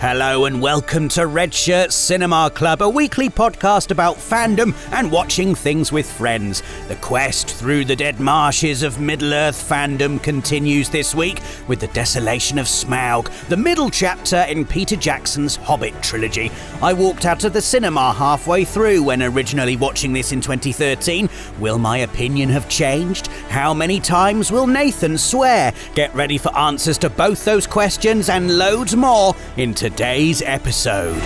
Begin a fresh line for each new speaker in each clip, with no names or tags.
Hello and welcome to Red Shirt Cinema Club, a weekly podcast about fandom and watching things with friends. The quest through the dead marshes of Middle-earth fandom continues this week with the Desolation of Smaug, the middle chapter in Peter Jackson's Hobbit trilogy. I walked out of the cinema halfway through when originally watching this in 2013. Will my opinion have changed? How many times will Nathan swear? Get ready for answers to both those questions and loads more in today's episode.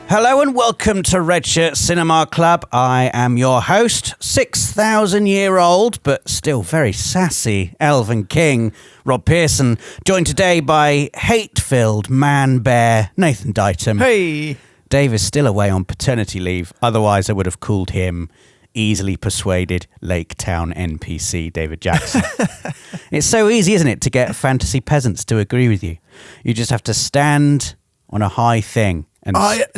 Hello and welcome to Red Shirt Cinema Club. I am your host, 6,000-year-old, but still very sassy Elven King, Rob Pearson, joined today by hate-filled man-bear Nathan Dighton.
Hey!
Dave is still away on paternity leave, otherwise I would have called him easily persuaded Lake-town NPC David Jackson. It's so easy, isn't it, to get fantasy peasants to agree with you. You just have to stand on a high thing and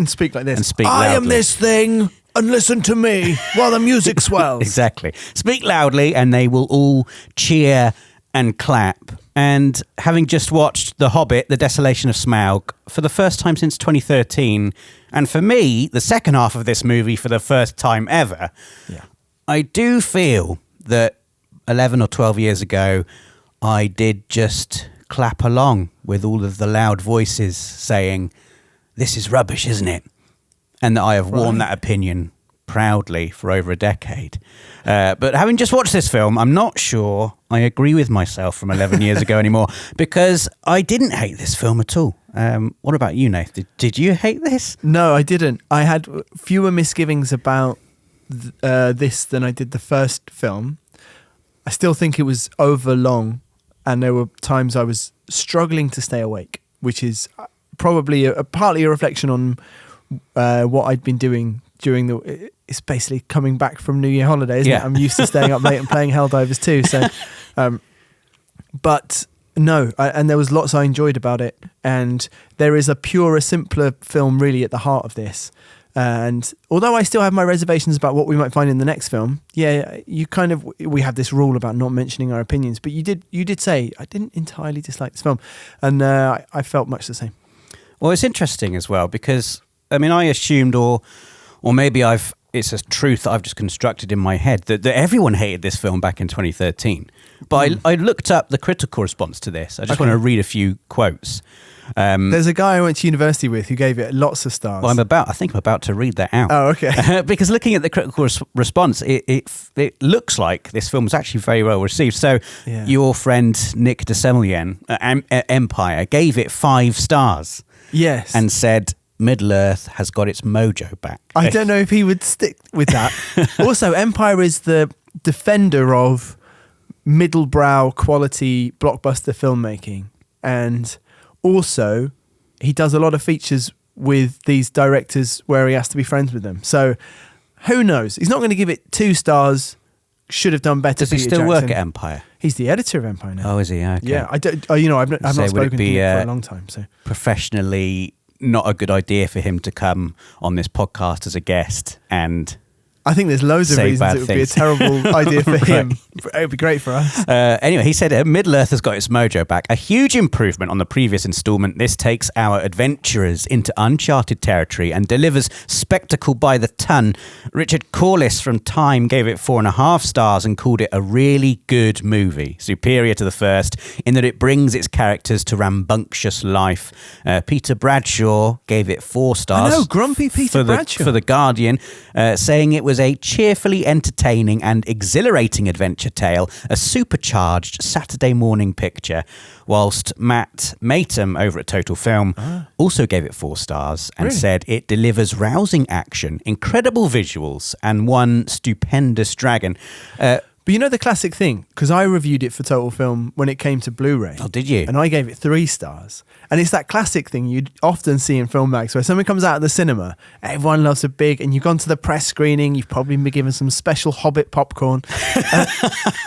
speak like this.
And speak
I
loudly.
am this thing, and listen to me while the music swells.
Exactly. Speak loudly and they will all cheer and clap. And having just watched The Hobbit, The Desolation of Smaug, for the first time since 2013, and for me, the second half of this movie for the first time ever, I do feel that 11 or 12 years ago, I did just clap along with all of the loud voices saying, "This is rubbish, isn't it?" And that I have worn that opinion proudly for over a decade. But having just watched this film, I'm not sure I agree with myself from 11 years ago anymore, because I didn't hate this film at all. What about you, Nath? Did you hate this?
No, I didn't. I had fewer misgivings about this than I did the first film. I still think it was over long, and there were times I was struggling to stay awake, which is probably partly a reflection on what I'd been doing during the... It's basically coming back from New Year holiday, isn't it? I'm used to staying up late and playing Helldivers too. So, but no, and there was lots I enjoyed about it. And there is a purer, simpler film really at the heart of this. And although I still have my reservations about what we might find in the next film, we have this rule about not mentioning our opinions. But you did say I didn't entirely dislike this film, and I felt much the same.
Well, it's interesting as well because I assumed, or maybe it's a truth that I've just constructed in my head that everyone hated this film back in 2013. But I looked up the critical response to this. I just want to read a few quotes.
There's a guy I went to university with who gave it lots of stars.
Well, I think I'm about to read that out.
Oh, okay.
Because looking at the critical response, it looks like this film was actually very well received. So your friend Nick DeSemelian at Empire gave it 5 stars.
Yes.
And said, Middle-earth has got its mojo back.
I don't know if he would stick with that. Also, Empire is the defender of middle-brow quality blockbuster filmmaking. And also, he does a lot of features with these directors where he has to be friends with them. So, who knows? He's not going to give it 2 stars. Should have done better.
Does he still work at Empire?
He's the editor of Empire now.
Oh, is he? Okay.
Yeah, I've not spoken to him for a long time. So
professionally, not a good idea for him to come on this podcast as a guest and...
I think there's loads of reasons it would be a terrible idea for him. It would be great for us.
Anyway, he said Middle-earth has got its mojo back. A huge improvement on the previous instalment. This takes our adventurers into uncharted territory and delivers spectacle by the ton. Richard Corliss from Time gave it 4.5 stars and called it a really good movie, superior to the first in that it brings its characters to rambunctious life. Peter Bradshaw gave it 4 stars.
I know, grumpy Peter Bradshaw.
For The Guardian, saying it was a cheerfully entertaining and exhilarating adventure tale, a supercharged Saturday morning picture, whilst Matt Matum over at Total Film also gave it 4 stars and said it delivers rousing action, incredible visuals, and one stupendous dragon.
But you know the classic thing, because I reviewed it for Total Film when it came to Blu-ray.
Oh, did you?
And I gave it 3 stars. And it's that classic thing you'd often see in film mags where something comes out of the cinema, everyone loves a big, and you've gone to the press screening, you've probably been given some special Hobbit popcorn,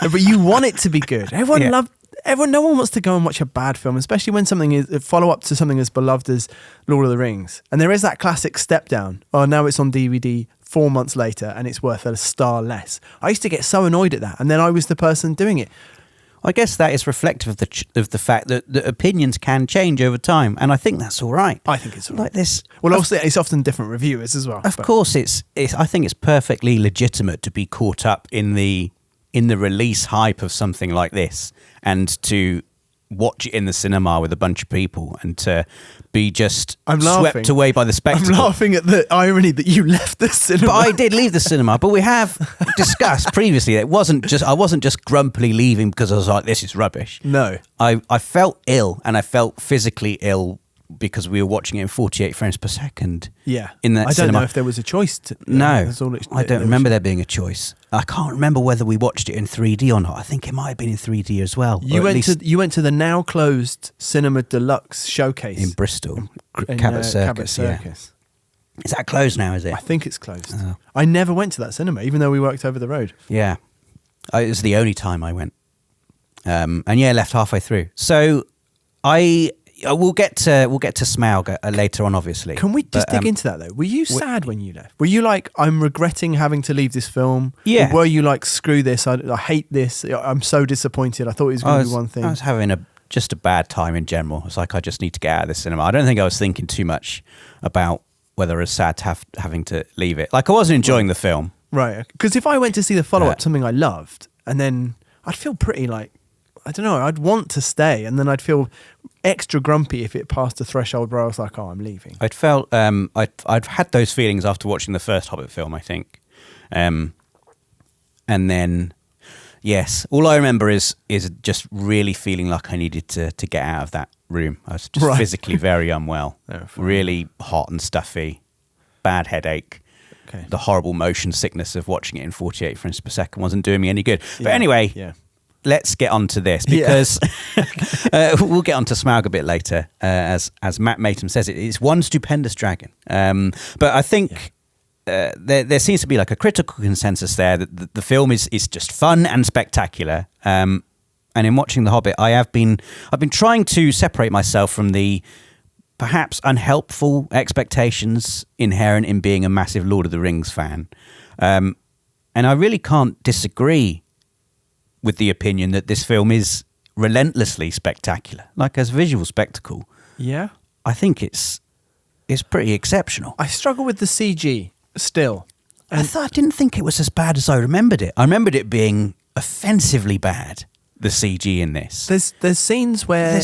but you want it to be good. No one wants to go and watch a bad film, especially when something is a follow-up to something as beloved as Lord of the Rings. And there is that classic step down. Oh, now it's on DVD 4 months later and it's worth a star less. I used to get so annoyed at that, and then I was the person doing it.
I guess that is reflective of the fact that the opinions can change over time, and I think that's all right.
I think it's all right.
Like this.
Well, also, it's often different reviewers as well.
Of course, it's. I think it's perfectly legitimate to be caught up in the release hype of something like this, and to watch it in the cinema with a bunch of people, and to be just swept away by the spectacle.
I'm laughing at the irony that you left the cinema.
But I did leave the cinema. But we have discussed previously that I wasn't just grumpily leaving because I was like, this is rubbish.
No.
I felt ill, and I felt physically ill because we were watching it in 48 frames per second.
Yeah.
In that
I don't
cinema.
know if there was a choice.
No. I don't remember there being a choice. I can't remember whether we watched it in 3D or not. I think it might have been in 3D as well.
You went to the now closed Cinema Deluxe showcase
in Bristol, Cabot Circus. Yeah. Is that closed now? Is it?
I think it's closed. I never went to that cinema, even though we worked over the road.
Yeah, it was the only time I went, and left halfway through. So we'll get to Smaug later on, obviously.
Can we just dig into that though? Were you sad when you left? Were you like, I'm regretting having to leave this film?
Yeah.
Or were you like, screw this, I hate this, I'm so disappointed, I thought it was going to be one thing?
I was having just a bad time in general. It's like, I just need to get out of this cinema. I don't think I was thinking too much about whether I was sad to having to leave it. Like, I wasn't enjoying the film.
Right. Because if I went to see the follow-up, something I loved, and then I'd feel pretty like, I don't know, I'd want to stay, and then I'd feel extra grumpy if it passed the threshold where I was like, oh, I'm leaving.
I'd felt I'd had those feelings after watching the first Hobbit film, I think, and then yes, all I remember is just really feeling like I needed to get out of that room. I was just physically very unwell, really hot and stuffy, bad headache.
Okay.
The horrible motion sickness of watching it in 48 frames per second wasn't doing me any good. But anyway. Let's get on to this, because we'll get on to Smaug a bit later. As Matt Matum says, it's one stupendous dragon. But I think there seems to be like a critical consensus there that the film is just fun and spectacular. And in watching The Hobbit, I've been trying to separate myself from the perhaps unhelpful expectations inherent in being a massive Lord of the Rings fan. And I really can't disagree with the opinion that this film is relentlessly spectacular, like as a visual spectacle.
Yeah,
I think it's pretty exceptional.
I struggle with the CG still.
I didn't think it was as bad as I remembered it. I remembered it being offensively bad, the CG in this.
There's scenes where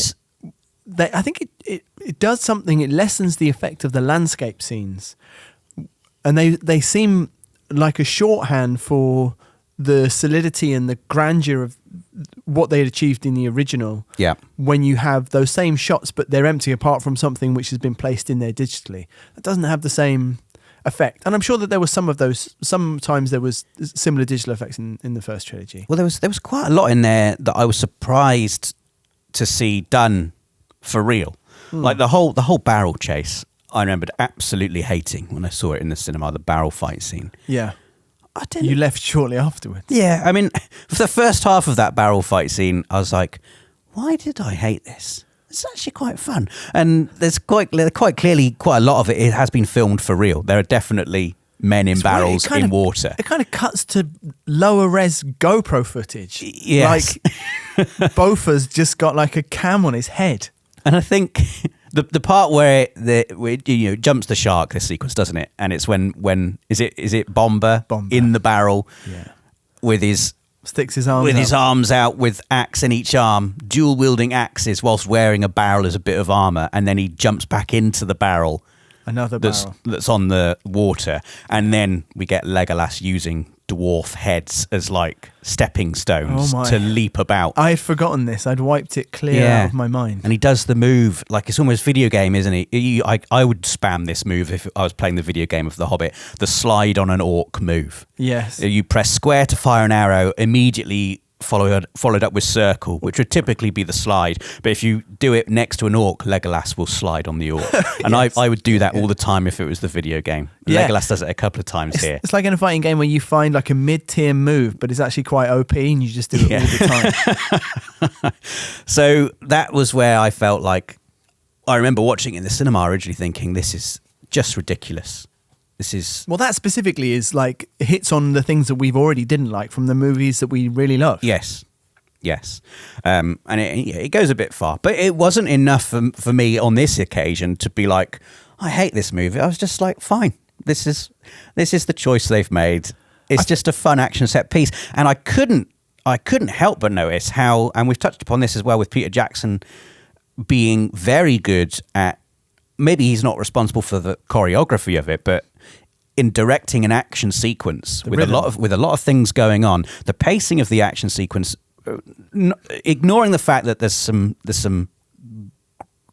I think it does something. It lessens the effect of the landscape scenes, and they seem like a shorthand for the solidity and the grandeur of what they had achieved in the original. Yeah. When you have those same shots, but they're empty apart from something which has been placed in there digitally, that doesn't have the same effect. And I'm sure that there was some of those. Sometimes there was similar digital effects in the first trilogy.
Well, there was quite a lot in there that I was surprised to see done for real. Like the whole barrel chase, I remembered absolutely hating when I saw it in the cinema. The barrel fight scene.
Yeah. You left shortly afterwards.
Yeah, I mean, for the first half of that barrel fight scene, I was like, why did I hate this? It's actually quite fun. And there's quite clearly quite a lot of it has been filmed for real. There are definitely men in barrels in water.
It kind of cuts to lower res GoPro footage.
Yes.
Like, Bofa's just got like a cam on his head.
And I think the part where it jumps the shark, this sequence, doesn't it? And it's when is it Bomber in the barrel with his
sticks his arms
out with axe in each arm, dual wielding axes whilst wearing a barrel as a bit of armor, and then he jumps back into the barrel.
Another barrel
that's on the water, and then we get Legolas using dwarf heads as like stepping stones to leap about.
I had forgotten this. I'd wiped it clear out of my mind.
And he does the move like it's almost video game, isn't he? I would spam this move if I was playing the video game of The Hobbit. The slide on an orc move.
Yes.
You press square to fire an arrow, immediately followed up with circle, which would typically be the slide. But if you do it next to an orc, Legolas will slide on the orc. And yes. I would do that all the time if it was the video game. Legolas does it a couple of times here.
It's like in a fighting game where you find like a mid-tier move, but it's actually quite OP and you just do it all the time.
So that was where I felt like, I remember watching it in the cinema originally thinking, this is just ridiculous. This is
Well, that specifically is like hits on the things that we've already didn't like from the movies that we really love.
yes. And it goes a bit far, but it wasn't enough for me on this occasion to be like, I hate this movie. I was just like, fine, this is the choice they've made. It's just a fun action set piece, and I couldn't help but notice how, and we've touched upon this as well with Peter Jackson being very good at, maybe he's not responsible for the choreography of it, but in directing an action sequence with a lot of things going on, the pacing of the action sequence, ignoring the fact that there's some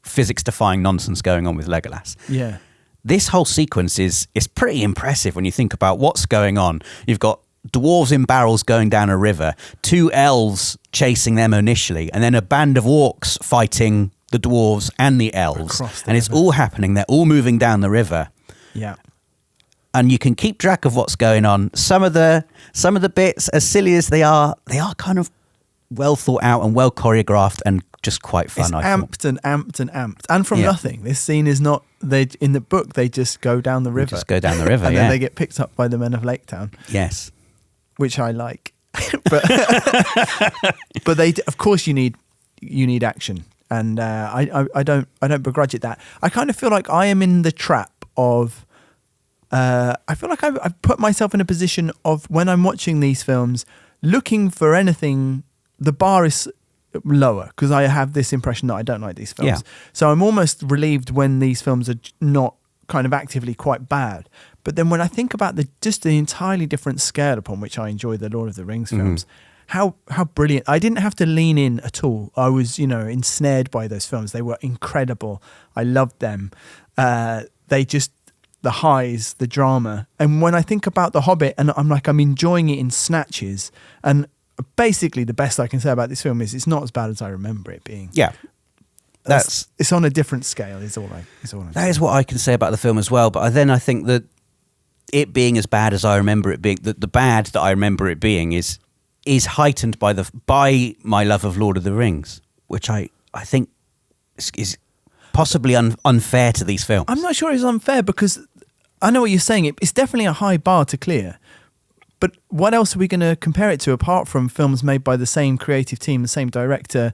physics-defying nonsense going on with Legolas.
Yeah.
This whole sequence is pretty impressive when you think about what's going on. You've got dwarves in barrels going down a river, 2 elves chasing them initially, and then a band of orcs fighting the dwarves and the elves. And it's all happening. They're all moving down the river.
Yeah.
And you can keep track of what's going on. Some of the bits, as silly as they are kind of well thought out and well choreographed and just quite fun.
It's amped and amped and amped, and from nothing. This scene is not. They in the book they just go down the river.
Just go down the river,
and then they get picked up by the men of Lake-town.
Yes,
which I like, but they of course you need action, and I don't begrudge it that. I kind of feel like I am in the trap of. I feel like I've put myself in a position of when I'm watching these films, looking for anything. The bar is lower because I have this impression that I don't like these films.
Yeah.
So I'm almost relieved when these films are not kind of actively quite bad. But then when I think about the entirely different scale upon which I enjoy the Lord of the Rings films, how brilliant. I didn't have to lean in at all. I was, ensnared by those films. They were incredible. I loved them. The highs, the drama. And when I think about The Hobbit, and I'm enjoying it in snatches, and basically the best I can say about this film is it's not as bad as I remember it being.
Yeah.
It's on a different scale is all I'm
That is what I can say about the film as well, but then I think that it being as bad as I remember it being, the bad that I remember it being is heightened by my love of Lord of the Rings, which I think is possibly unfair to these films.
I'm not sure it's unfair because I know what you're saying. It's definitely a high bar to clear. But what else are we going to compare it to apart from films made by the same creative team, the same director,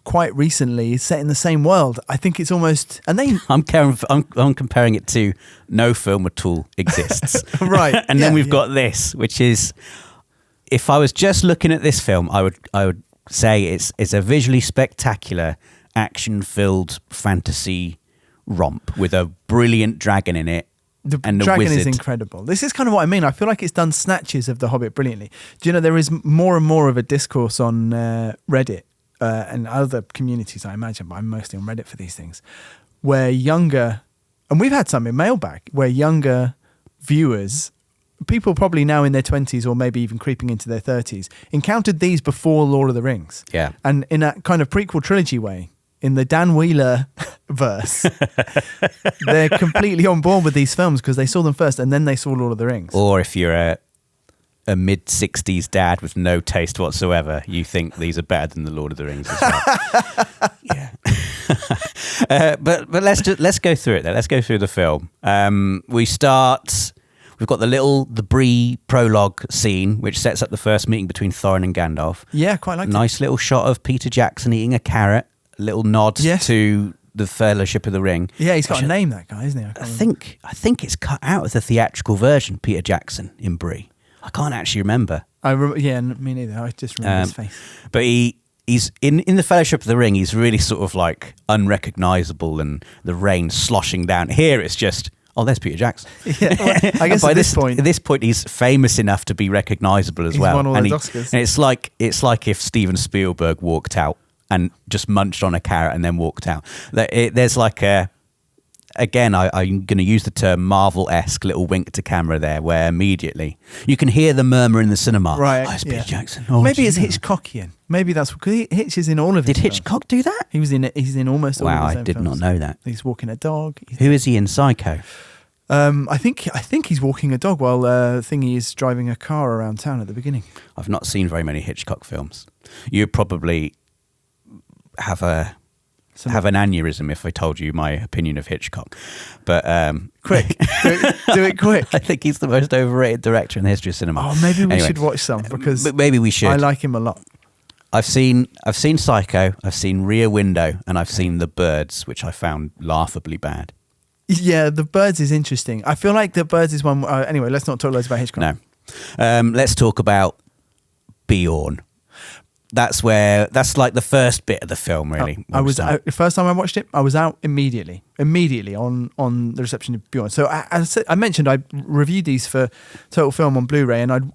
quite recently, set in the same world? I think it's almost... And they... I'm
comparing it to no film at all exists.
Right.
And then we've got this, which is... If I was just looking at this film, I would say it's a visually spectacular, action-filled fantasy romp with a brilliant dragon in it.
The
dragon
wizard is incredible. This is kind of what I mean. I feel like it's done snatches of The Hobbit brilliantly. Do you know, there is more and more of a discourse on Reddit and other communities, I imagine, but I'm mostly on Reddit for these things, where younger, and we've had some in Mailbag, where younger viewers, people probably now in their 20s or maybe even creeping into their 30s, encountered these before Lord of the Rings.
Yeah.
And in that kind of prequel trilogy way, in the Dan Wheeler verse, they're completely on board with these films because they saw them first and then they saw Lord of the Rings.
Or if you're a mid-60s dad with no taste whatsoever, you think these are better than the Lord of the Rings as well. Yeah. But let's go through it then. Let's go through the film. We've got the Bree prologue scene, which sets up the first meeting between Thorin and Gandalf.
Yeah, quite like it.
Nice little shot of Peter Jackson eating a carrot. A little nod to the Fellowship of the Ring.
Yeah, he's got a name, that guy, isn't he?
I think it's cut out of the theatrical version, Peter Jackson in Bree. I can't actually remember.
Me neither. I just remember his face.
But he's in the Fellowship of the Ring, he's really sort of like unrecognisable and the rain sloshing down. Here it's just... Oh, there's Peter Jackson.
Yeah, well, I guess at this
point, he's famous enough to be recognisable as well.
He's won all the Oscars.
And it's like if Steven Spielberg walked out and just munched on a carrot and then walked out. There's like I'm going to use the term Marvel-esque little wink to camera there, where immediately you can hear the murmur in the cinema.
Right,
it's Peter Jackson.
Maybe it's Hitchcockian. Maybe that's because Hitch is in all of his
films. Hitchcock do that?
He's in almost all of his
Wow,
own
I did
films.
not know that.
He's walking a dog.
Who is he in Psycho?
I think he's walking a dog while Thingy is driving a car around town at the beginning.
I've not seen very many Hitchcock films. You probably have a have an aneurysm if I told you my opinion of Hitchcock. But
quick, do it quick.
I think he's the most overrated director in the history of cinema.
Oh, maybe we should watch some because
maybe we should.
I like him a lot.
I've seen Psycho, I've seen Rear Window, and I've seen The Birds, which I found laughably bad.
Yeah, The Birds is interesting. I feel like The Birds is one. Anyway, let's not talk loads about Hitchcock.
No, let's talk about Beorn. That's like the first bit of the film, really.
The first time I watched it, I was out immediately on the reception of Beorn. So I mentioned I reviewed these for Total Film on Blu-ray, and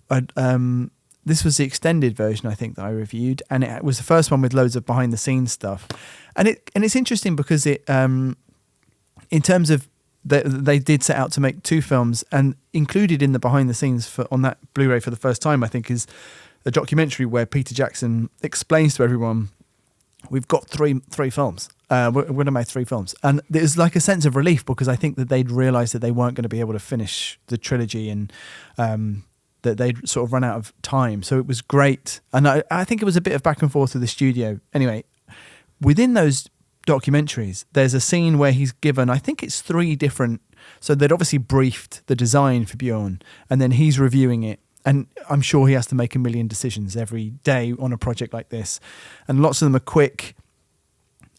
this was the extended version I think that I reviewed, and it was the first one with loads of behind the scenes stuff, and it's interesting because it in terms of they did set out to make two films, and included in the behind the scenes on that Blu-ray for the first time I think is a documentary where Peter Jackson explains to everyone, we've got three films. We're going to make 3 films. And there's like a sense of relief because I think that they'd realised that they weren't going to be able to finish the trilogy, and that they'd sort of run out of time. So it was great. And I think it was a bit of back and forth with the studio. Anyway, within those documentaries, there's a scene where he's given, I think it's 3 different... So they'd obviously briefed the design for Beorn, and then he's reviewing it. And I'm sure he has to make a million decisions every day on a project like this. And lots of them are quick.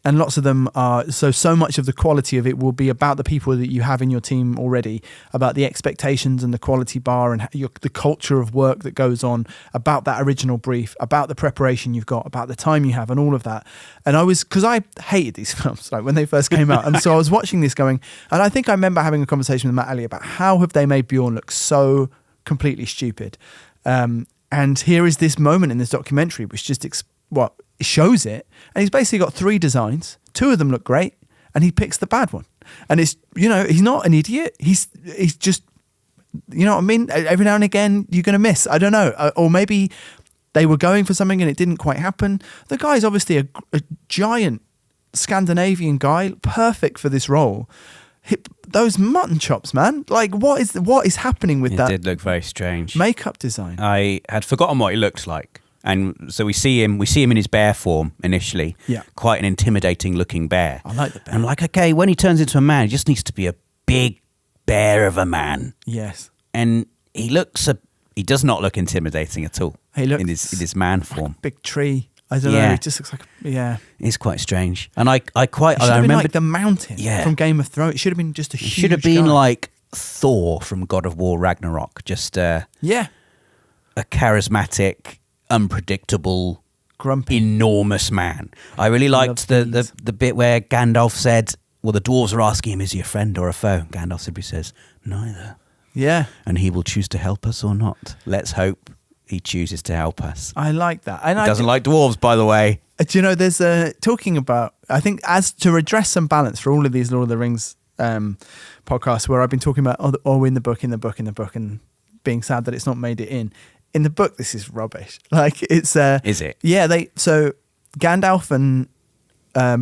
And lots of them are... So much of the quality of it will be about the people that you have in your team already, about the expectations and the quality bar and the culture of work that goes on, about that original brief, about the preparation you've got, about the time you have and all of that. And because I hated these films like when they first came out. And so I was watching this going... And I think I remember having a conversation with Matt Alley about how have they made Beorn look so... completely stupid, and here is this moment in this documentary which just shows it, and he's basically got 3 designs, 2 of them look great, and he picks the bad one. And it's, he's not an idiot, he's just, you know what I mean, every now and again you're going to miss, I don't know, or maybe they were going for something and it didn't quite happen. The guy's obviously a giant Scandinavian guy, perfect for this role. Those mutton chops, man! Like, what is happening with that?
It did look very strange.
Makeup design.
I had forgotten what he looked like, and so we see him in his bear form initially.
Yeah,
quite an intimidating looking bear.
I like the bear.
I'm like, okay, when he turns into a man, he just needs to be a big bear of a man.
Yes,
and he does not look intimidating at all.
He looks
in his man form.
Like a big tree. I don't know. It just looks like
It's quite strange, and I
remember
like
the mountain from Game of Thrones. It should have been just a huge. Should have been
guy. Like Thor from God of War Ragnarok, just a charismatic, unpredictable,
grumpy,
enormous man. I really liked the bit where Gandalf said, "Well, the dwarves are asking him, is he a friend or a foe?" Gandalf simply says, "Neither."
Yeah,
and he will choose to help us or not. Let's hope he chooses to help us.
I like that. And
he doesn't like dwarves, by the way.
Do you know, there's talking about, I think, as to redress some balance for all of these Lord of the Rings podcasts where I've been talking about, in the book, and being sad that it's not made it in. In the book, this is rubbish. Like, it's...
is it?
Yeah, so Gandalf and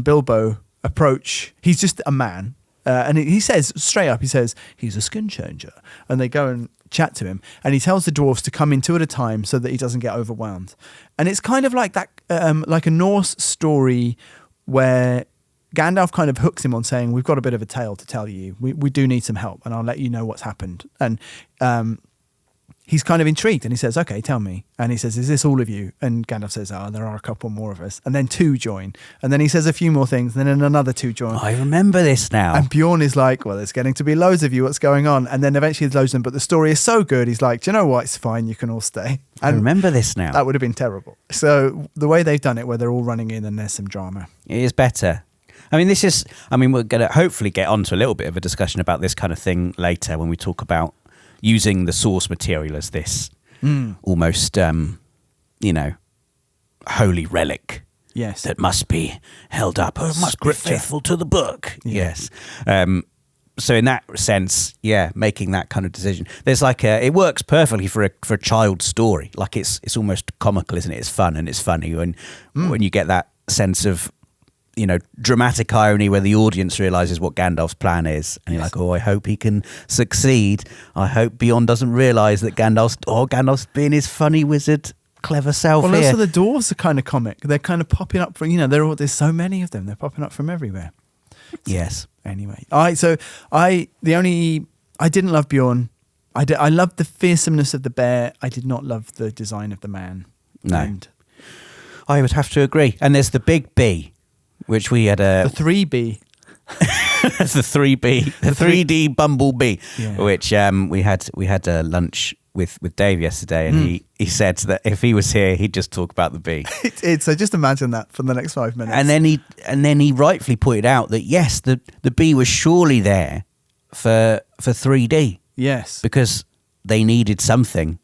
Bilbo approach, he's just a man. And he says, straight up, he's a skin changer. And they go and chat to him. And he tells the dwarves to come in 2 at a time so that he doesn't get overwhelmed. And it's kind of like that, like a Norse story where Gandalf kind of hooks him on saying, we've got a bit of a tale to tell you. We do need some help, and I'll let you know what's happened. And he's kind of intrigued, and he says, okay, tell me. And he says, is this all of you? And Gandalf says, there are a couple more of us. And then 2 join. And then he says a few more things, and then another 2 join.
I remember this now.
And Beorn is like, well, there's getting to be loads of you. What's going on? And then eventually there's loads of them. But the story is so good, he's like, do you know what? It's fine. You can all stay. And
I remember this now.
That would have been terrible. So the way they've done it, where they're all running in and there's some drama.
It is better. I mean, we're going to hopefully get onto a little bit of a discussion about this kind of thing later when we talk about using the source material as this almost, holy relic.
Yes.
That must be held up. Or must be faithful to the book. Yeah. Yes. So in that sense, making that kind of decision, there's like it works perfectly for a child's story. Like it's almost comical, isn't it? It's fun and it's funny when you get that sense of, dramatic irony where the audience realizes what Gandalf's plan is, and you're like, oh, I hope he can succeed. I hope Beorn doesn't realize that Gandalf's being his funny wizard clever self
Well,
here.
also the dwarves are kind of comic. They're kind of popping up from, there's so many of them. They're popping up from everywhere.
Yes.
Anyway, I didn't love Beorn. I loved the fearsomeness of the bear. I did not love the design of the man.
No.
And
I would have to agree. And there's the big B, which we had
the 3B.
That's the 3B, the 3D Bumblebee,
Yeah.
which we had lunch with Dave yesterday, and he said that if he was here, he'd just talk about the bee.
So just imagine that for the next 5 minutes.
And then he rightfully pointed out that yes, the bee was surely there for 3D.
Yes.
Because they needed something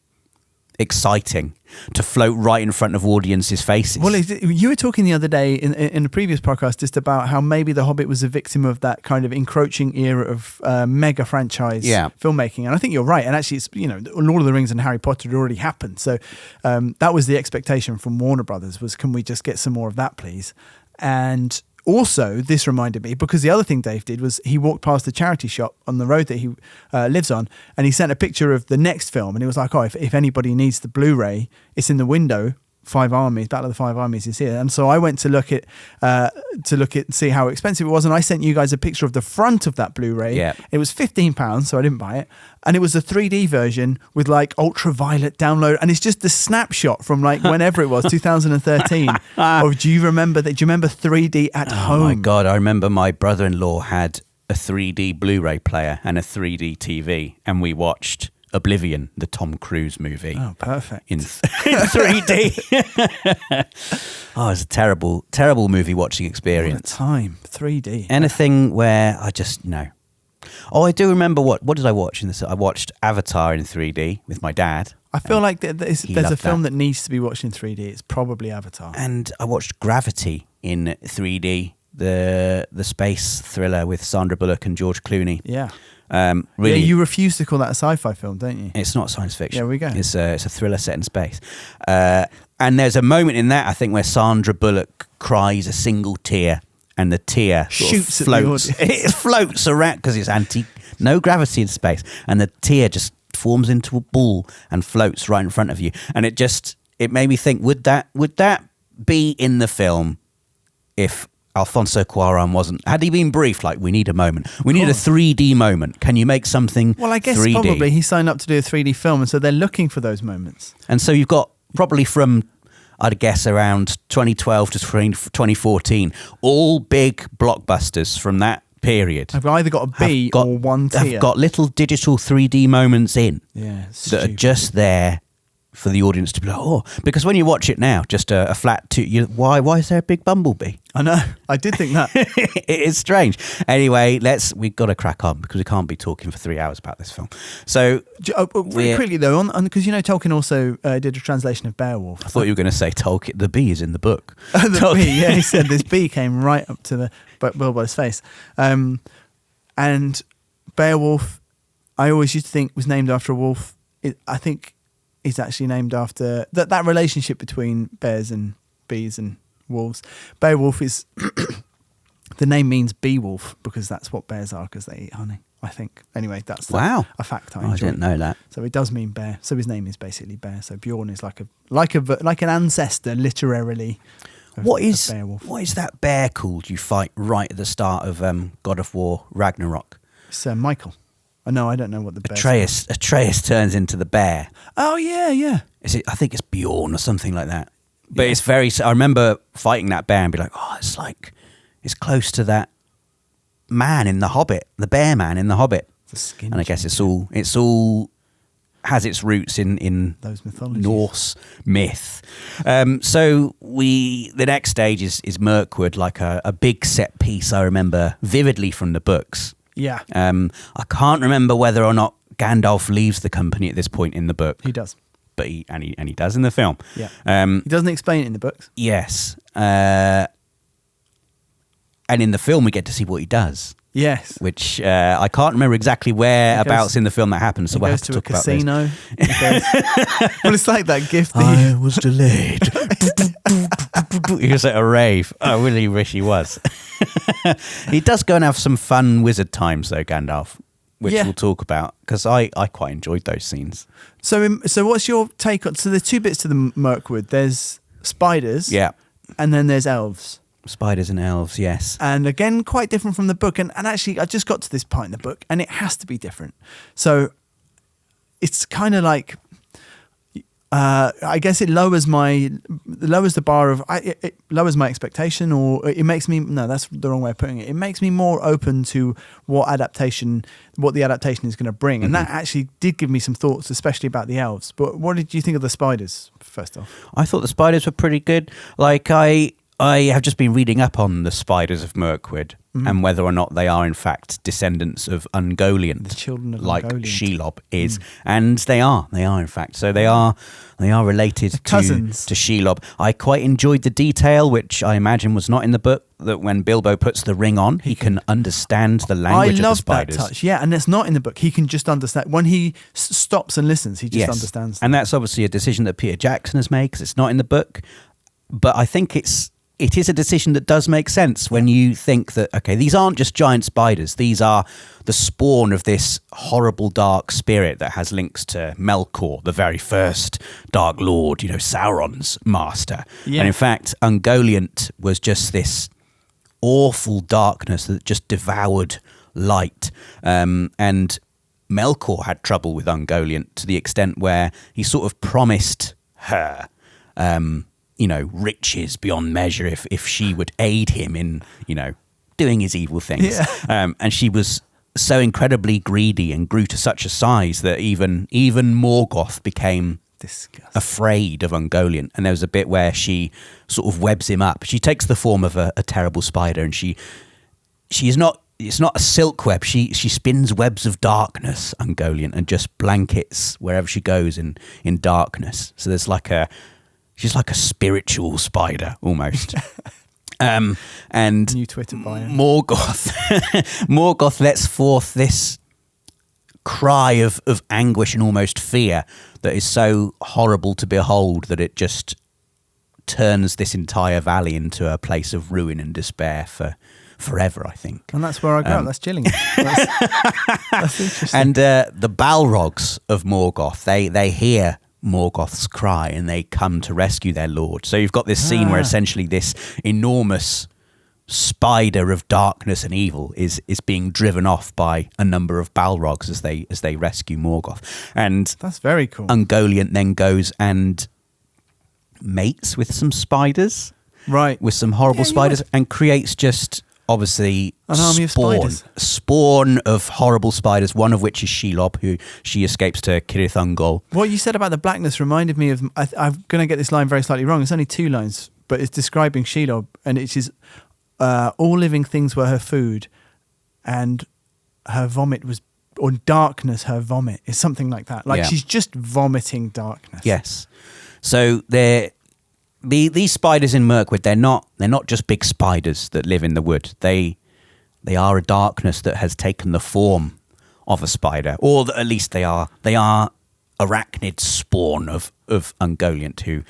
exciting to float right in front of audiences' faces.
Well, you were talking the other day in a previous podcast just about how maybe The Hobbit was a victim of that kind of encroaching era of mega franchise filmmaking. And I think you're right. And actually, it's, Lord of the Rings and Harry Potter had already happened. So that was the expectation from Warner Brothers was, can we just get some more of that, please? And also, this reminded me, because the other thing Dave did was he walked past the charity shop on the road that he lives on, and he sent a picture of the next film, and he was like, oh, if anybody needs the Blu-ray, it's in the window. Battle of the Five Armies is here. And so I went to look at see how expensive it was, and I sent you guys a picture of the front of that Blu-ray.
Yeah.
It was £15, so I didn't buy it. And it was a 3D version with like ultraviolet download, and it's just the snapshot from like whenever it was, 2013. Or do you remember that? Do you remember 3D at home?
Oh my God, I remember my brother-in-law had a 3D Blu-ray player and a 3D TV, and we watched Oblivion, the Tom Cruise movie.
Oh, perfect.
In 3D. Oh, it's a terrible, terrible movie watching experience.
What a time. 3D.
Anything where I just, no. Oh, I do remember what did I watch in this? I watched Avatar in 3D with my dad.
I feel like there's a film
that
that needs to be watched in 3D. It's probably Avatar.
And I watched Gravity in 3D, the space thriller with Sandra Bullock and George Clooney.
Yeah.
Really,
you refuse to call that a sci-fi film, don't you?
it's not science fiction.
Yeah, we go.
It's a thriller set in space. And there's a moment in that, I think, where Sandra Bullock cries a single tear, and the tear sort of
Shoots at the
floats.
audience.
It floats around because it's no gravity in space, and the tear just forms into a ball and floats right in front of you. And it made me think: would that be in the film if Alfonso Cuarón had he been briefed, like, we need a moment, we need a 3D moment, can you make something 3D?
Well, I guess probably he signed up to do a 3D film, and so they're looking for those moments.
And so you've got probably from, I'd guess, around 2012 to 2014, all big blockbusters from that period.
I've either got a B or one tier.
Have got little digital 3D moments in
Yeah,
that are just there for the audience to be like, oh, because when you watch it now, just a flat two, why is there a big bumblebee?
I know. I did think that.
It is strange. Anyway, we've got to crack on because we can't be talking for 3 hours about this film. So,
Really quickly though, because Tolkien also did a translation of Beowulf.
I thought you were going to say Tolkien. The bee is in the book.
The bee, yeah, he said this bee came right up to the Bilbo's face. And Beowulf, I always used to think was named after a wolf. I think it's actually named after that relationship between bears and bees and wolves. Beowulf is the name means bee wolf because that's what bears are, because they eat honey, I think. Anyway, that's
wow,
a fact
I didn't know that.
So it does mean bear. So his name is basically bear. So Beorn is like an ancestor literarily.
What is
Beowulf.
What is that bear called you fight right at the start of God of War Ragnarok?
It's Michael. Oh, no, I don't know what the bear.
Atreus turns into the bear.
Oh yeah.
Is it? I think it's Beorn or something like that. But it's very. I remember fighting that bear and be like, oh, it's close to that man in the Hobbit, the bear man in the Hobbit. And I guess it's all has its roots in
those mythologies.
Norse myth. So the next stage is Mirkwood, like a big set piece. I remember vividly from the books.
Yeah.
I can't remember whether or not Gandalf leaves the company at this point in the book.
He does.
But he does in the film.
Yeah. He doesn't explain it in the books.
Yes. And in the film we get to see what he does.
Yes.
Which I can't remember exactly whereabouts in the film that happens, so we'll have to talk about this.
He goes to a casino. Well, it's like that gift.
I was delayed. He was at a rave. I really wish he was. He does go and have some fun wizard times, though, Gandalf. which
Yeah.
we'll talk about, because I quite enjoyed those scenes.
So what's your take on? So there's two bits to the Mirkwood. There's spiders,
Yeah.
and then there's elves.
Spiders and elves, yes.
And again, quite different from the book. And actually, I just got to this part in the book, and it has to be different. So it's kind of like, I guess it lowers the bar of, it lowers my expectation, or it makes me, no, that's the wrong way of putting it. It makes me more open to what the adaptation is going to bring. And that actually did give me some thoughts, especially about the elves. But what did you think of the spiders, first off?
I thought the spiders were pretty good. Like, I have just been reading up on the spiders of Mirkwood and whether or not they are in fact descendants of Ungoliant,
The children of
like
Ungoliant.
Shelob is, and they are in fact. So they are related to
cousins.
Shelob. I quite enjoyed the detail, which I imagine was not in the book, that when Bilbo puts the ring on, he can understand the language of the spiders.
I love that touch. Yeah, and it's not in the book. He can just understand when he stops and listens. He just understands.
And that's obviously a decision that Peter Jackson has made, because it's not in the book. But I think it is a decision that does make sense when you think that, okay, these aren't just giant spiders. These are the spawn of this horrible dark spirit that has links to Melkor, the very first Dark Lord, Sauron's master.
Yeah.
And in fact, Ungoliant was just this awful darkness that just devoured light. And Melkor had trouble with Ungoliant to the extent where he sort of promised her riches beyond measure if she would aid him in, doing his evil things.
Yeah.
And she was so incredibly greedy and grew to such a size that even Morgoth became
Disgusting.
afraid of Ungoliant. And there was a bit where she sort of webs him up. She takes the form of a terrible spider, and she's not. It's not a silk web. She spins webs of darkness, Ungoliant, and just blankets wherever she goes in darkness. So there's she's like a spiritual spider almost. And
New Twitter bio.
Morgoth lets forth this cry of anguish and almost fear that is so horrible to behold that it just turns this entire valley into a place of ruin and despair forever, I think.
And that's where I go. That's chilling. That's interesting.
And the Balrogs of Morgoth, they hear Morgoth's cry and they come to rescue their lord. So you've got this scene where essentially this enormous spider of darkness and evil is being driven off by a number of Balrogs as they rescue Morgoth. And
that's very cool.
Ungoliant then goes and mates with some spiders,
right?
With some horrible spiders, and creates just obviously
an army of spiders.
Spawn of horrible spiders, one of which is Shelob, who she escapes to Cirith Ungol.
What you said about the blackness reminded me of, I'm going to get this line very slightly wrong, it's only 2 lines, but it's describing Shelob, and it is all living things were her food, and her vomit was, or darkness her vomit. It's something like that. Like she's just vomiting darkness.
Yes. So these spiders in Mirkwood, they're not just big spiders that live in the wood. They are a darkness that has taken the form of a spider, or at least they are arachnid spawn of Ungoliant, who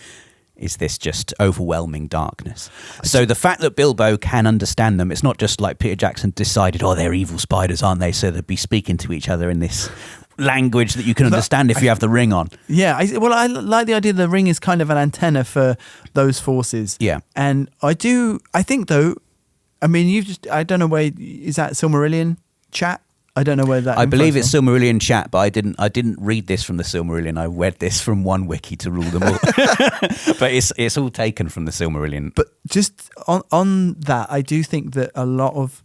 is this just overwhelming darkness. So the fact that Bilbo can understand them, it's not just like Peter Jackson decided, they're evil spiders, aren't they? So they'd be speaking to each other in this language that you can understand if you have the ring on.
Yeah, I like the idea that the ring is kind of an antenna for those forces.
Yeah.
And I think though, I mean, I don't know where, is that Silmarillion chat? I don't know where that.
I believe it's Silmarillion chat, but I didn't read this from the Silmarillion. I read this from one wiki to rule them all. But it's all taken from the Silmarillion.
But just on that, I do think that a lot of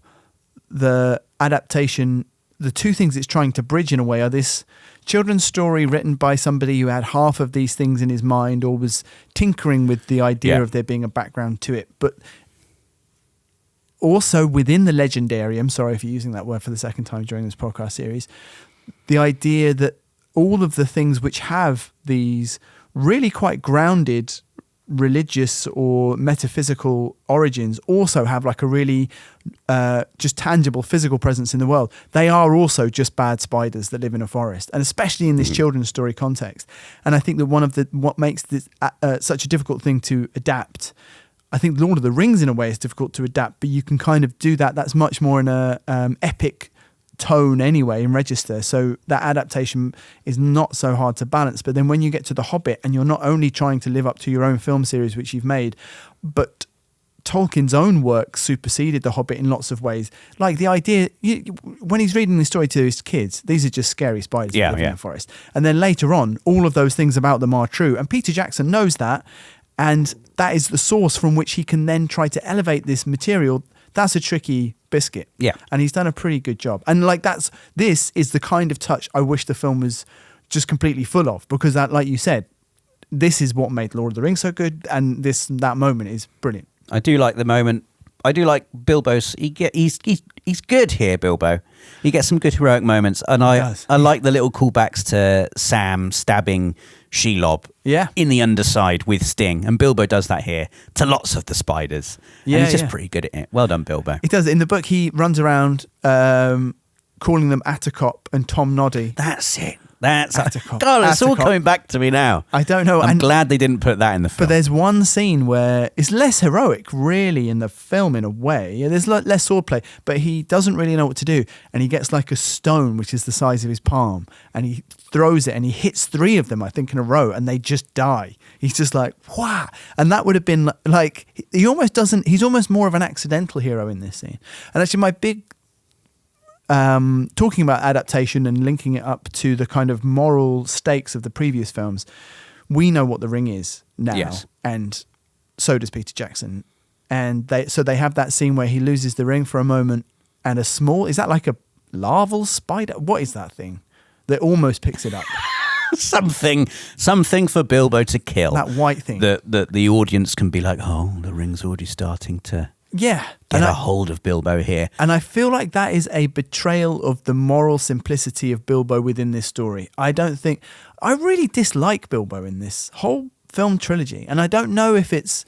the adaptation, the two things it's trying to bridge in a way, are this children's story written by somebody who had half of these things in his mind, or was tinkering with the idea of there being a background to it, but also within the legendarium, sorry for using that word for the second time during this podcast series, the idea that all of the things which have these really quite grounded religious or metaphysical origins also have like a really just tangible physical presence in the world. They are also just bad spiders that live in a forest, and especially in this children's story context. And I think that what makes this such a difficult thing to adapt, I think Lord of the Rings in a way is difficult to adapt, but you can kind of do that. That's much more in a epic tone anyway and register, so that adaptation is not so hard to balance. But then when you get to The Hobbit and you're not only trying to live up to your own film series which you've made, but Tolkien's own work superseded The Hobbit in lots of ways. Like the idea, when he's reading the story to his kids, these are just scary spiders that live in the forest. And then later on, all of those things about them are true. And Peter Jackson knows that. And that is the source from which he can then try to elevate this material. That's a tricky biscuit.
Yeah.
And he's done a pretty good job. And like this is the kind of touch I wish the film was just completely full of, because that, like you said, this is what made Lord of the Rings so good, and that moment is brilliant.
I do like the moment. I do like Bilbo's. He's good here, Bilbo. He gets some good heroic moments, and I like the little callbacks to Sam stabbing Shelob in the underside with Sting, and Bilbo does that here to lots of the spiders. And he's just pretty good at it. Well done, Bilbo.
He does. In the book, he runs around calling them Atticop and Tom Noddy.
That's it. God, it's
Atticop.
all coming back to me now.
I don't know.
I'm glad they didn't put that in the film.
But there's one scene where it's less heroic, really, in the film in a way. Yeah, there's less swordplay, but he doesn't really know what to do. And he gets like a stone, which is the size of his palm, and he throws it and he hits 3 of them, I think, in a row, and they just die. He's just like, wow. And that would have been like, he's almost more of an accidental hero in this scene. And actually my big talking about adaptation and linking it up to the kind of moral stakes of the previous films, we know what the ring is now, and so does Peter Jackson. And they have that scene where he loses the ring for a moment, and is that like a larval spider? What is that thing that almost picks it up?
something for Bilbo to kill.
That white thing.
That the audience can be like, oh, the ring's already starting to get a hold of Bilbo here.
And I feel like that is a betrayal of the moral simplicity of Bilbo within this story. I really dislike Bilbo in this whole film trilogy. And I don't know if it's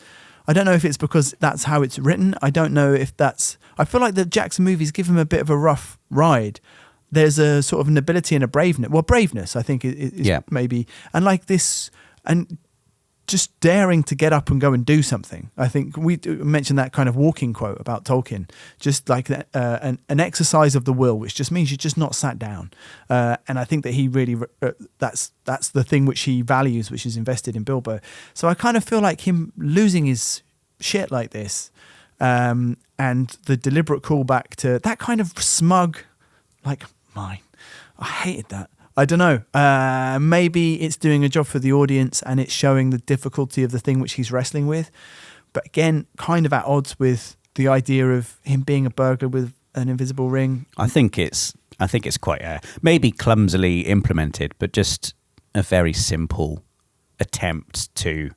because that's how it's written. I don't know if I feel like the Jackson movies give him a bit of a rough ride. There's a sort of an ability and a braveness. Well, braveness, I think, is maybe. And like this, and just daring to get up and go and do something. I think we mentioned that kind of walking quote about Tolkien, just like an exercise of the will, which just means you're just not sat down. And I think that he really, that's the thing which he values, which is invested in Bilbo. So I kind of feel like him losing his shit like this, and the deliberate callback to that kind of smug, like mine. I hated that. I don't know. Maybe it's doing a job for the audience and it's showing the difficulty of the thing which he's wrestling with. But again, kind of at odds with the idea of him being a burglar with an invisible ring.
I think it's quite maybe clumsily implemented, but just a very simple attempt to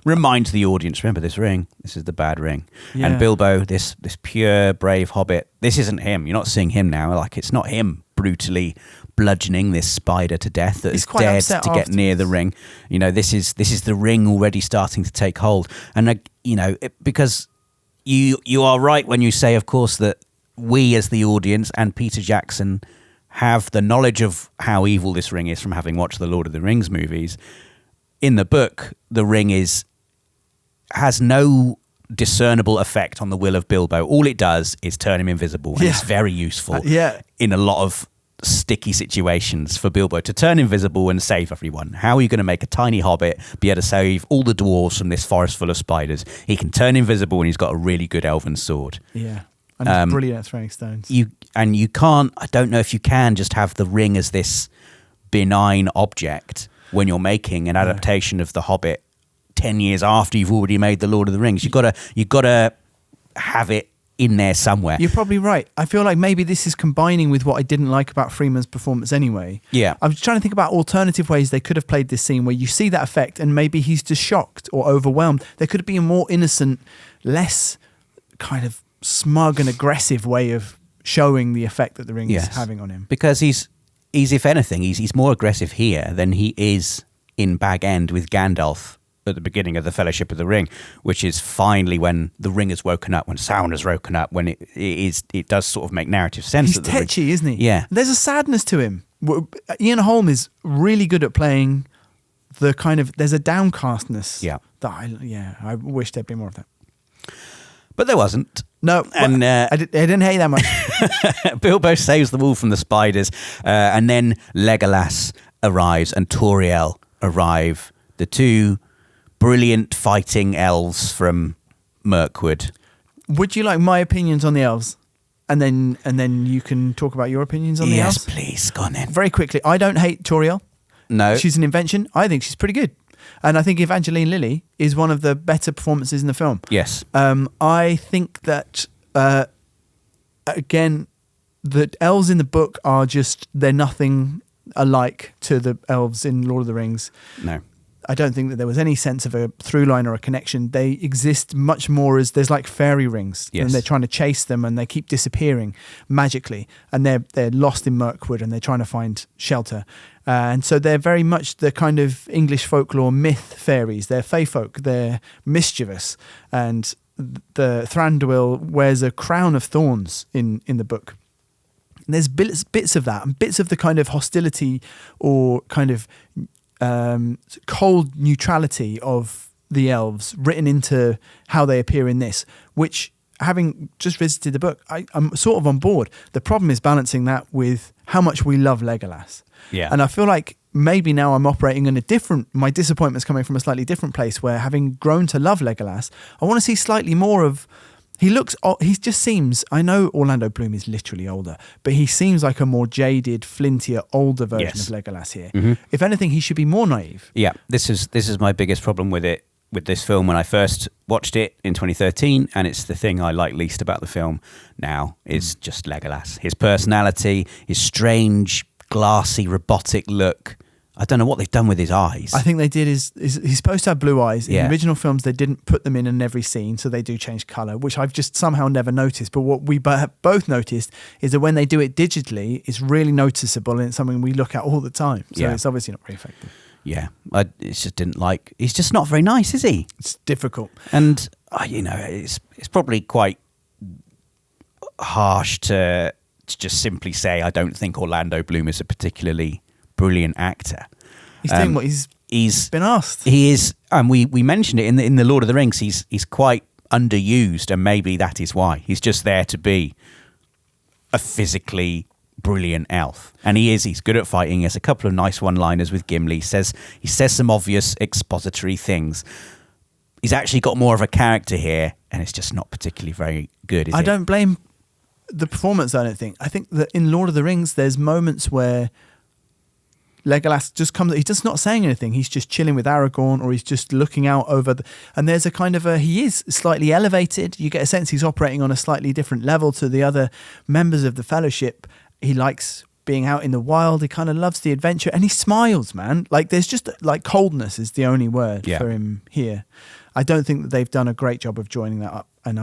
remind the audience, remember this ring, this is the bad ring. Yeah. And Bilbo, this pure, brave hobbit, this isn't him. You're not seeing him now. Like, it's not him brutally bludgeoning this spider to death that has dared to get near the ring. You know, this is the ring already starting to take hold. And because you are right when you say, of course, that we as the audience and Peter Jackson have the knowledge of how evil this ring is from having watched the Lord of the Rings movies. In the book, the ring has no discernible effect on the will of Bilbo. All it does is turn him invisible, and it's very useful in a lot of sticky situations for Bilbo to turn invisible and save everyone. How are you going to make a tiny hobbit be able to save all the dwarves from this forest full of spiders? He can turn invisible, and he's got a really good elven sword.
Yeah, and he's brilliant at throwing stones.
You can't. I don't know if you can just have the ring as this benign object when you're making an adaptation of The Hobbit 10 years after you've already made The Lord of the Rings. You've got to have it in there somewhere.
You're probably right. I feel like maybe this is combining with what I didn't like about Freeman's performance anyway.
Yeah.
I was trying to think about alternative ways they could have played this scene where you see that effect and maybe he's just shocked or overwhelmed. There could be a more innocent, less kind of smug and aggressive way of showing the effect that the ring is having on him.
Because he's if anything, he's more aggressive here than he is in Bag End with Gandalf at the beginning of the Fellowship of the Ring, which is finally when the ring has woken up, when Sauron has woken up, when it does sort of make narrative sense.
He's tetchy, isn't he?
Yeah.
There's a sadness to him. Ian Holm is really good at playing the kind of, there's a downcastness.
Yeah.
I wish there'd be more of that.
But there wasn't.
No,
And
I didn't hate that much.
Bilbo saves them all from the spiders, and then Legolas arrives and Tauriel arrive, the two brilliant fighting elves from Mirkwood.
Would you like my opinions on the elves? And then you can talk about your opinions on the elves?
Yes, please. Go on then.
Very quickly, I don't hate Tauriel.
No.
She's an invention. I think she's pretty good. And I think Evangeline Lilly is one of the better performances in the film.
Yes.
I think that, again, the elves in the book are just, they're nothing alike to the elves in Lord of the Rings.
No.
I don't think that there was any sense of a through line or a connection. They exist much more as there's like fairy rings,
Yes.
and they're trying to chase them, and they keep disappearing magically, and they're lost in Mirkwood, and they're trying to find shelter. And so they're very much the kind of English folklore myth fairies. They're fae folk. They're mischievous, and the Thranduil wears a crown of thorns in the book. And there's bits of that, and bits of the kind of hostility or kind of cold neutrality of the elves written into how they appear in this, which, having just visited the book, I'm sort of on board. The problem is balancing that with how much we love Legolas.
Yeah.
And I feel like maybe now I'm operating in my disappointment's coming from a slightly different place, where having grown to love Legolas, I want to see slightly more of. He just seems, I know Orlando Bloom is literally older, but he seems like a more jaded, flintier, older version
Yes.
of Legolas here.
Mm-hmm.
If anything, he should be more naive.
Yeah, this is my biggest problem with this film when I first watched it in 2013, and it's the thing I like least about the film now is just Legolas. His personality, his strange, glassy, robotic look. I don't know what they've done with his eyes.
I think they did he's supposed to have blue eyes. In
Yeah.
the original films, they didn't put them in every scene, so they do change colour, which I've just somehow never noticed. But what we have both noticed is that when they do it digitally, it's really noticeable, and it's something we look at all the time. So
Yeah.
it's obviously not very effective.
Yeah, I just didn't like. He's just not very nice, is he?
It's difficult.
And it's probably quite harsh to just simply say I don't think Orlando Bloom is a particularly brilliant actor.
He's doing what he's been asked.
He is, and we mentioned it in the Lord of the Rings. He's quite underused, and maybe that is why he's just there to be a physically brilliant elf, and he is. He's good at fighting. He has a couple of nice one-liners with Gimli. He says some obvious expository things. He's actually got more of a character here, and it's just not particularly very good. Is
I
it?
don't blame the performance. I don't think. I think that in Lord of the Rings, there's moments where Legolas just comes. He's just not saying anything. He's just chilling with Aragorn, or he's just looking out over. And there's a kind of he is slightly elevated. You get a sense he's operating on a slightly different level to the other members of the Fellowship. He likes being out in the wild. He kind of loves the adventure, and he smiles, man. Like there's just like coldness is the only word for him here. I don't think that they've done a great job of joining that up, and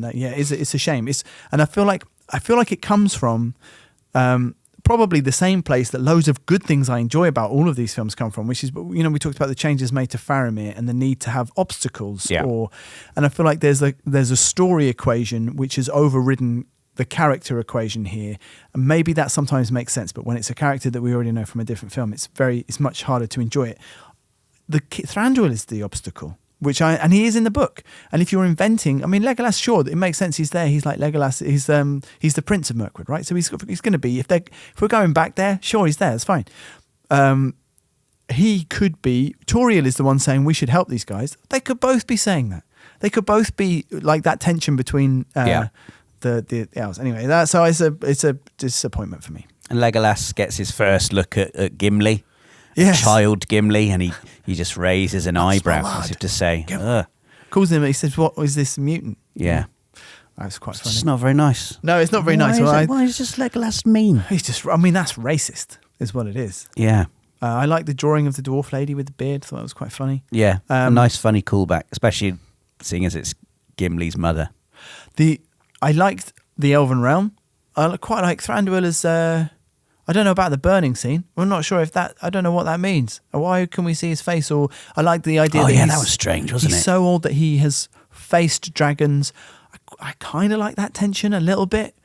that, it's a shame. And I feel like it comes from probably the same place that loads of good things I enjoy about all of these films come from, which is, we talked about the changes made to Faramir and the need to have obstacles, and I feel like there's a story equation which has overridden the character equation here, and maybe that sometimes makes sense, but when it's a character that we already know from a different film, it's much harder to enjoy it. The Thranduil is the obstacle, and he is in the book. And if you're inventing, I mean, Legolas, sure, it makes sense. He's there. He's like Legolas. He's the Prince of Mirkwood, right? So he's going to be. If we're going back there, sure, he's there. That's fine. He could be. Tauriel is the one saying we should help these guys. They could both be saying that. They could both be like that tension between the elves. Anyway, it's a disappointment for me.
And Legolas gets his first look at Gimli.
Yes.
Child Gimli, and he just raises an eyebrow as if to say,
calls him. He says, "What is this mutant?"
Yeah,
that's quite funny.
It's not very nice.
No, it's not very nice.
Why is just Legolas mean?
He's just. I mean, that's racist, is what it is.
Yeah.
I like the drawing of the dwarf lady with the beard. Thought that was quite funny.
Yeah, a nice, funny callback, especially seeing as it's Gimli's mother.
I liked the Elven Realm. I quite like Thranduil as. I don't know about the burning scene. I'm not sure if that. I don't know what that means. Why can we see his face? Or I like the idea.
That was strange, wasn't it?
He's so old that he has faced dragons. I kind of like that tension a little bit.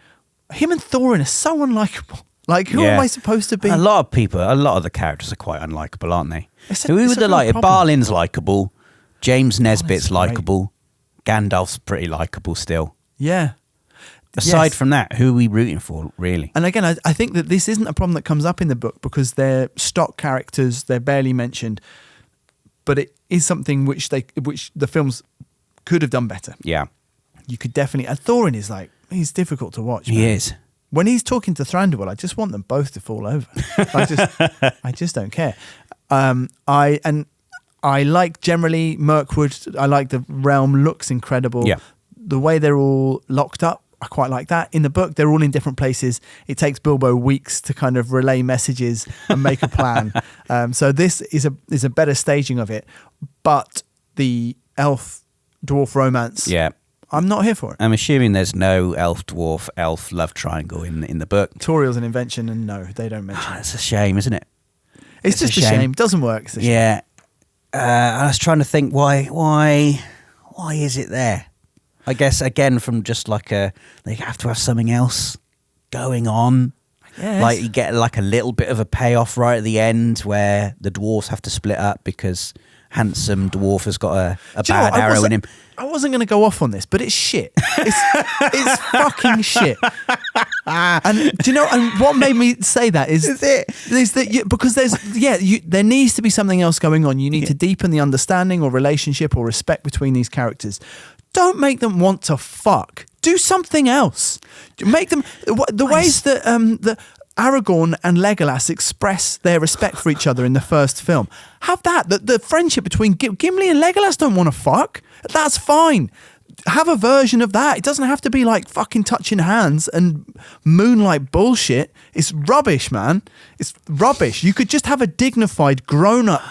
Him and Thorin are so unlikable. Like, who am I supposed to be?
A lot of the characters are quite unlikable, aren't they? Who would have liked?
Problem.
Balin's likable. James Nesbitt's likable. Gandalf's pretty likable still.
Yeah.
Aside
Yes.
from that, who are we rooting for, really?
And again, I think that this isn't a problem that comes up in the book because they're stock characters, they're barely mentioned, but it is something which the films could have done better.
Yeah.
You could definitely. And Thorin is he's difficult to watch.
He is.
When he's talking to Thranduil, I just want them both to fall over. I just don't care. I like generally Mirkwood. I like the realm, looks incredible.
Yeah.
The way they're all locked up, I quite like that. In the book, they're all in different places. It takes Bilbo weeks to kind of relay messages and make a plan. So this is a better staging of it. But the elf-dwarf romance,
Yeah.
I'm not here for it.
I'm assuming there's no elf-dwarf-elf love triangle in the book.
Toriel's an invention, and no, they don't mention it.
It's a shame, isn't it?
It's just a shame. Doesn't work. It's a shame.
Yeah. I was trying to think why is it there? I guess again from just they have to have something else going on.
Yes.
Like you get like a little bit of a payoff right at the end where the dwarves have to split up because handsome dwarf has got a
Do you know
bad
what?
arrow in him.
I wasn't going to go off on this, but it's shit. It's fucking shit. And do you know? And what made me say that is that because there needs to be something else going on. You need to deepen the understanding or relationship or respect between these characters. Don't make them want to fuck. Do something else. Make them the ways that that Aragorn and Legolas express their respect for each other in the first film. Have that. The friendship between Gimli and Legolas don't want to fuck. That's fine. Have a version of that. It doesn't have to be like fucking touching hands and moonlight bullshit. It's rubbish, man. It's rubbish. You could just have a dignified, grown-up,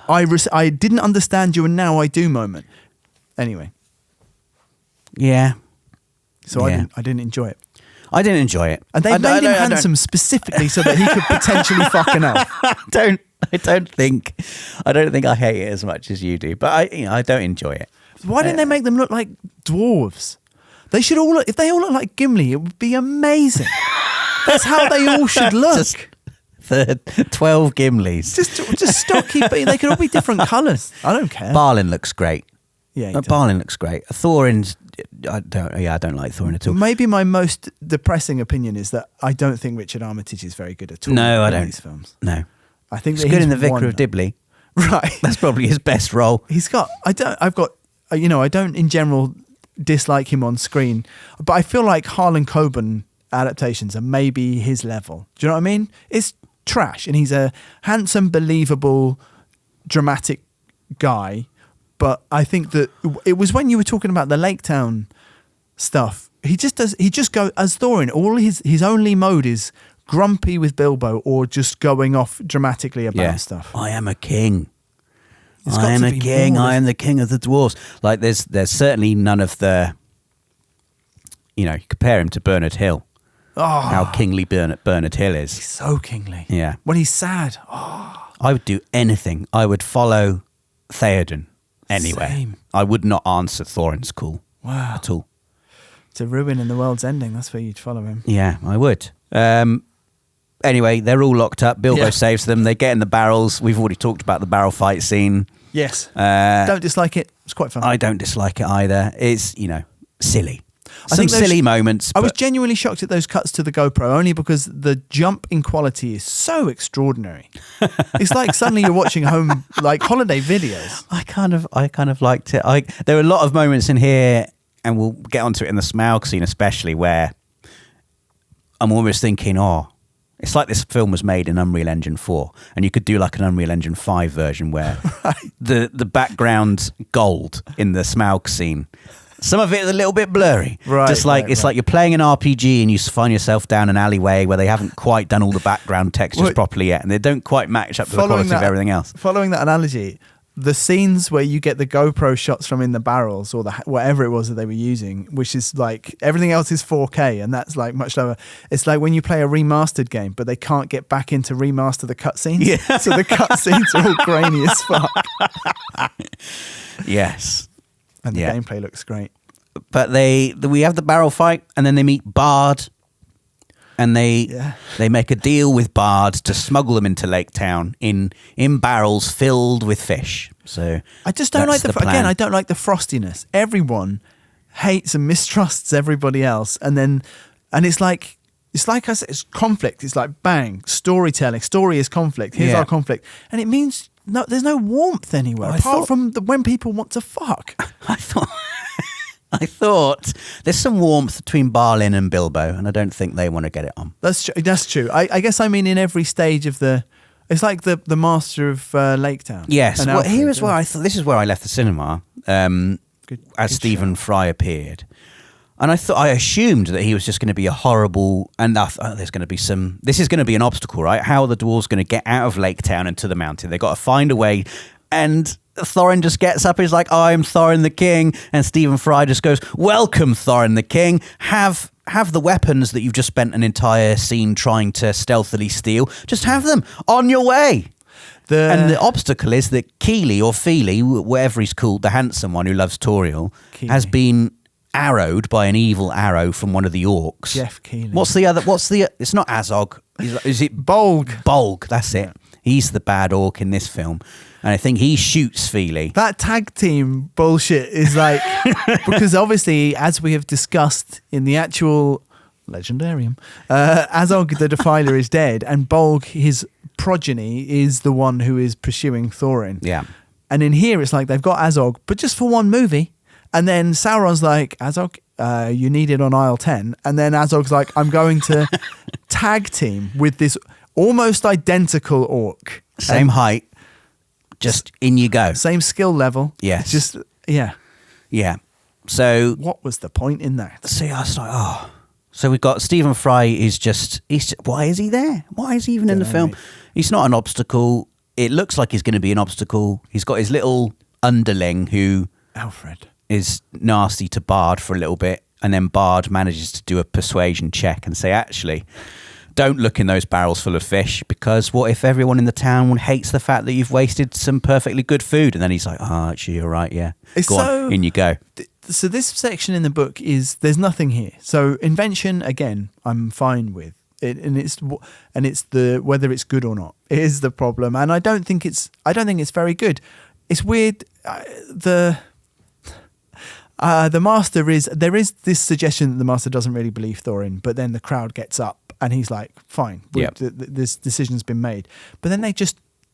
I didn't understand you and now I do moment. Anyway.
Yeah.
So I didn't enjoy it.
I didn't enjoy it.
And they made him handsome specifically so that he could potentially fuck an elf.
I don't think I hate it as much as you do, but I don't enjoy it.
Why didn't they make them look like dwarves? They should all look, if they all look like Gimli, it would be amazing. That's how they all should look.
Just the 12 Gimlis.
Just stocky, but they could all be different colours. I don't care.
Balin looks great.
Yeah,
Balin looks great. Thorin's I don't like Thorin at all.
Maybe my most depressing opinion is that I don't think Richard Armitage is very good at all.
No, I
in
don't.
These films.
No,
I think
he's
that
good in The Vicar of Dibley.
Right,
that's probably his best role.
I don't in general dislike him on screen, but I feel like Harlan Coben adaptations are maybe his level. Do you know what I mean? It's trash, and he's a handsome, believable, dramatic guy. But I think that it was when you were talking about the Lake-town stuff. He just goes as Thorin. All his only mode is grumpy with Bilbo or just going off dramatically about stuff.
I am a king.
I am a king.
I am the king of the dwarves. Like there's certainly none of the. You compare him to Bernard Hill.
Oh,
how kingly Bernard Hill is.
He's so kingly.
Yeah.
When he's sad. Oh.
I would do anything. I would follow Theoden anywhere.
Same.
I would not answer Thorin's call.
Wow.
At all.
To ruin in the world's ending. That's where you'd follow him.
Yeah, I would. Anyway, they're all locked up. Bilbo saves them. They get in the barrels. We've already talked about the barrel fight scene.
Yes. Don't dislike it. It's quite fun.
I don't dislike it either. It's, silly.
I think
silly moments.
I was genuinely shocked at those cuts to the GoPro only because the jump in quality is so extraordinary. It's like suddenly you're watching home like holiday videos.
I kind of liked it. There were a lot of moments in here, and we'll get onto it in the Smaug scene especially, where I'm almost thinking, it's like this film was made in Unreal Engine 4, and you could do like an Unreal Engine 5 version where the background gold in the Smaug scene, some of it is a little bit blurry.
Right.
Just like it's like you're playing an RPG and you find yourself down an alleyway where they haven't quite done all the background textures properly yet, and they don't quite match up to the quality of everything else.
Following that analogy, the scenes where you get the GoPro shots from in the barrels or whatever it was that they were using, which is like everything else is 4K and that's like much lower. It's like when you play a remastered game, but they can't get back into remaster the cutscenes.
Yeah.
So the cutscenes are all grainy as fuck.
Yes.
And the gameplay looks great.
But we have the barrel fight, and then they meet Bard, and they make a deal with Bard to smuggle them into Lake-town in barrels filled with fish. So
I just don't like I don't like the frostiness. Everyone hates and mistrusts everybody else, and it's like I said, it's conflict. It's like bang, storytelling. Story is conflict. Here's our conflict, and it means no. There's no warmth anywhere apart from when people want to fuck.
I thought there's some warmth between Balin and Bilbo, and I don't think they want to get it on.
That's true. I guess I mean in every stage of the. It's like the Master of Lake-town.
Yes. Well, here is where I thought. This is where I left the cinema as Stephen Fry appeared, and I assumed that he was just going to be a horrible. And there's going to be some. This is going to be an obstacle, right? How are the dwarves going to get out of Lake-town and to the mountain? They got to find a way, and Thorin just gets up. He's like, "I'm Thorin the King," and Stephen Fry just goes, "Welcome, Thorin the King. Have the weapons that you've just spent an entire scene trying to stealthily steal. Just have them on your way." And the obstacle is that Keely or Feely, whatever he's called, the handsome one who loves Toriel, has been arrowed by an evil arrow from one of the orcs.
Jeff Keely.
It's not Azog. Is it
Bolg?
Bolg, that's it. He's the bad orc in this film. And I think he shoots Feely.
That tag team bullshit is like... because obviously, as we have discussed in the actual Legendarium, Azog the Defiler is dead, and Bolg, his progeny, is the one who is pursuing Thorin.
Yeah.
And in here, it's like they've got Azog, but just for one movie. And then Sauron's like, Azog, you need it on aisle 10. And then Azog's like, I'm going to tag team with this almost identical orc.
Same height. Just in you go.
Same skill level.
Yes.
Just, yeah.
Yeah. So...
what was the point in that?
See, I was like, So we've got Stephen Fry why is he there? Why is he even in the film? Mate. He's not an obstacle. It looks like he's going to be an obstacle. He's got his little underling who...
Alfred.
Is nasty to Bard for a little bit. And then Bard manages to do a persuasion check and say, actually... don't look in those barrels full of fish, because what if everyone in the town hates the fact that you've wasted some perfectly good food? And then he's like, actually, you're right, yeah. Go on, in you go.
So this section in the book there's nothing here. So invention, again, I'm fine with. It's the whether it's good or not is the problem. And I don't think it's very good. It's weird. The master there is this suggestion that the master doesn't really believe Thorin, but then the crowd gets up. And he's like, fine, this decision's been made. But then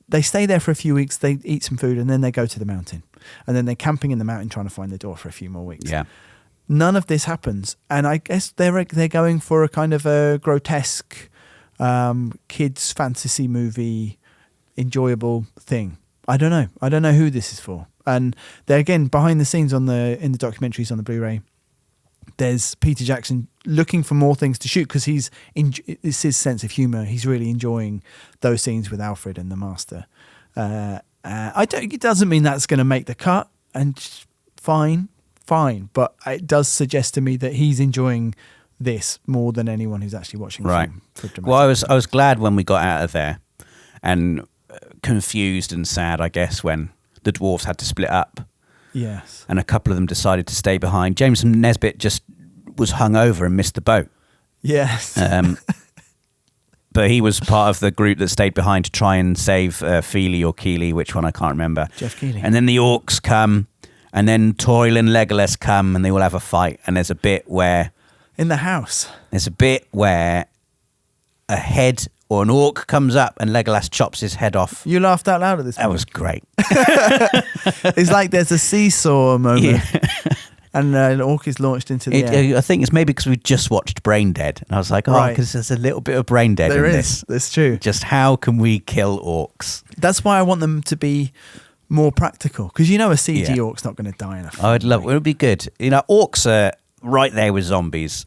they stay there for a few weeks, they eat some food, and then they go to the mountain. And then they're camping in the mountain trying to find the door for a few more weeks.
Yeah.
None of this happens. And I guess they're going for a kind of a grotesque kids fantasy movie, enjoyable thing. I don't know who this is for. And they're, again, behind the scenes in the documentaries on the Blu-ray, there's Peter Jackson looking for more things to shoot because it's his sense of humour. He's really enjoying those scenes with Alfred and the Master. It doesn't mean that's going to make the cut, and fine, but it does suggest to me that he's enjoying this more than anyone who's actually watching the film.
Well, I was glad when we got out of there, and confused and sad, I guess, when the dwarves had to split up.
Yes.
And a couple of them decided to stay behind. James Nesbitt just was hungover and missed the boat.
Yes.
But he was part of the group that stayed behind to try and save Feely or Keely, which one I can't remember.
Jeff Keely.
And then the orcs come, and then Toriel and Legolas come, and they all have a fight. And there's a bit where...
in the house.
There's a bit where a head... or an orc comes up and Legolas chops his head off.
You laughed out loud at this.
That was great.
It's like there's a seesaw moment. Yeah. And an orc is launched into the air.
I think it's maybe because we just watched Brain Dead. And I was like, because there's a little bit of Brain Dead in this.
That's true.
Just how can we kill orcs?
That's why I want them to be more practical. Because a CG orc's not going to die in a film.
I'd love it. It would be good. Orcs are right there with zombies.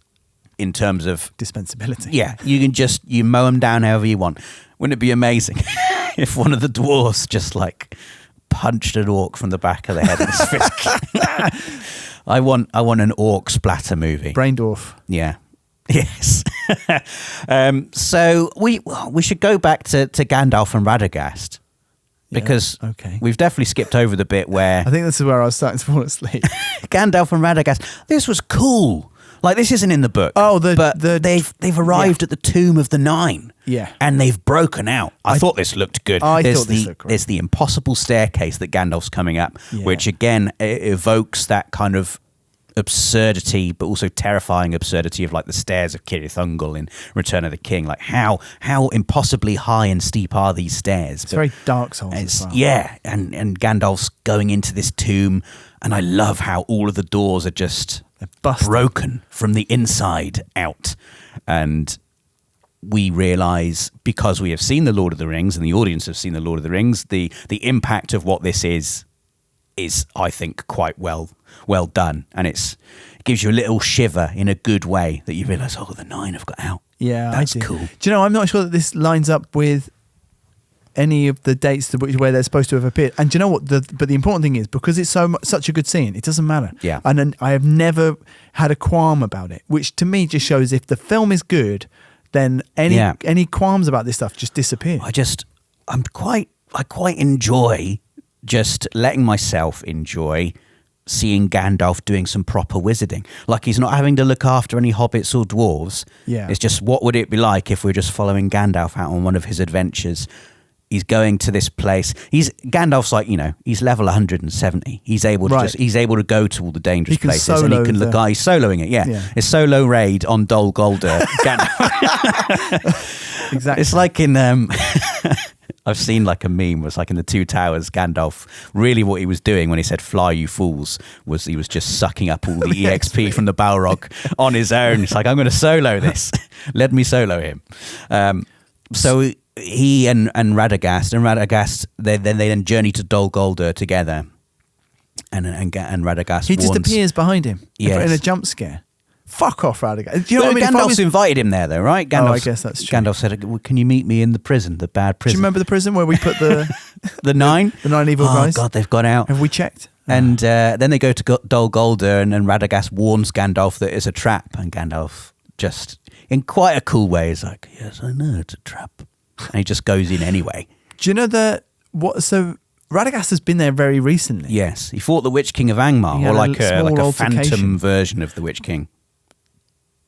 In terms of
dispensability.
Yeah, you mow them down however you want. Wouldn't it be amazing if one of the dwarves just like punched an orc from the back of the head of his fist? I want an orc splatter movie.
Brain Dwarf.
Yeah. Yes. So we should go back to Gandalf and Radagast. Because we've definitely skipped over the bit where...
I think this is where I was starting to fall asleep.
Gandalf and Radagast. This was cool. Like, this isn't in the book. But they've arrived at the Tomb of the Nine.
Yeah.
And they've broken out. I thought this looked good.
I thought this looked great.
There's the impossible staircase that Gandalf's coming up, which, again, evokes that kind of absurdity, but also terrifying absurdity of like the stairs of Cirith Ungol in Return of the King. Like how impossibly high and steep are these stairs?
It's very Dark Souls as well.
Yeah, and Gandalf's going into this tomb, and I love how all of the doors are just broken from the inside out. And we realise, because we have seen The Lord of the Rings and the audience have seen The Lord of the Rings, the impact of what this is I think quite well done, and it gives you a little shiver in a good way that you realise, oh, the 9 have got out.
Yeah,
that's cool.
Do you know? I'm not sure that this lines up with any of the dates where they're supposed to have appeared. And do you know what? But the important thing is, because it's such a good scene, it doesn't matter.
Yeah.
And I have never had a qualm about it, which to me just shows if the film is good, then any qualms about this stuff just disappear.
I quite enjoy just letting myself enjoy seeing Gandalf doing some proper wizarding. Like, he's not having to look after any hobbits or dwarves.
Yeah.
It's just, what would it be like if we're just following Gandalf out on one of his adventures? He's going to this place. Gandalf's like, he's level 170. He's able to he's able to go to all the dangerous places, and he can look. He's soloing it. Yeah. It's solo raid on Dol Guldur. Gandalf.
Exactly.
It's like in I've seen like a meme. Was like in the Two Towers. Gandalf, really, what he was doing when he said "Fly, you fools," was he was just sucking up all the EXP from the Balrog on his own. It's like, I'm going to solo this. Let me solo him. So he and Radagast, they then journey to Dol Guldur together, and Radagast.
He just appears behind him in a jump scare. Fuck off, Radagast. Do you know what I mean?
Gandalf's invited him there, though, right?
I guess that's true.
Gandalf said, well, "Can you meet me in the prison, the bad prison?"
Do you remember the prison where we put the
the 9?
The 9 evil guys?
Oh God, they've got out.
Have we checked?
And then they go to Dol Guldur, and Radagast warns Gandalf that it's a trap, and Gandalf just, in quite a cool way, is like, "Yes, I know it's a trap," and he just goes in anyway.
Do you know So Radagast has been there very recently.
Yes, he fought the Witch King of Angmar, or like a phantom version of the Witch King.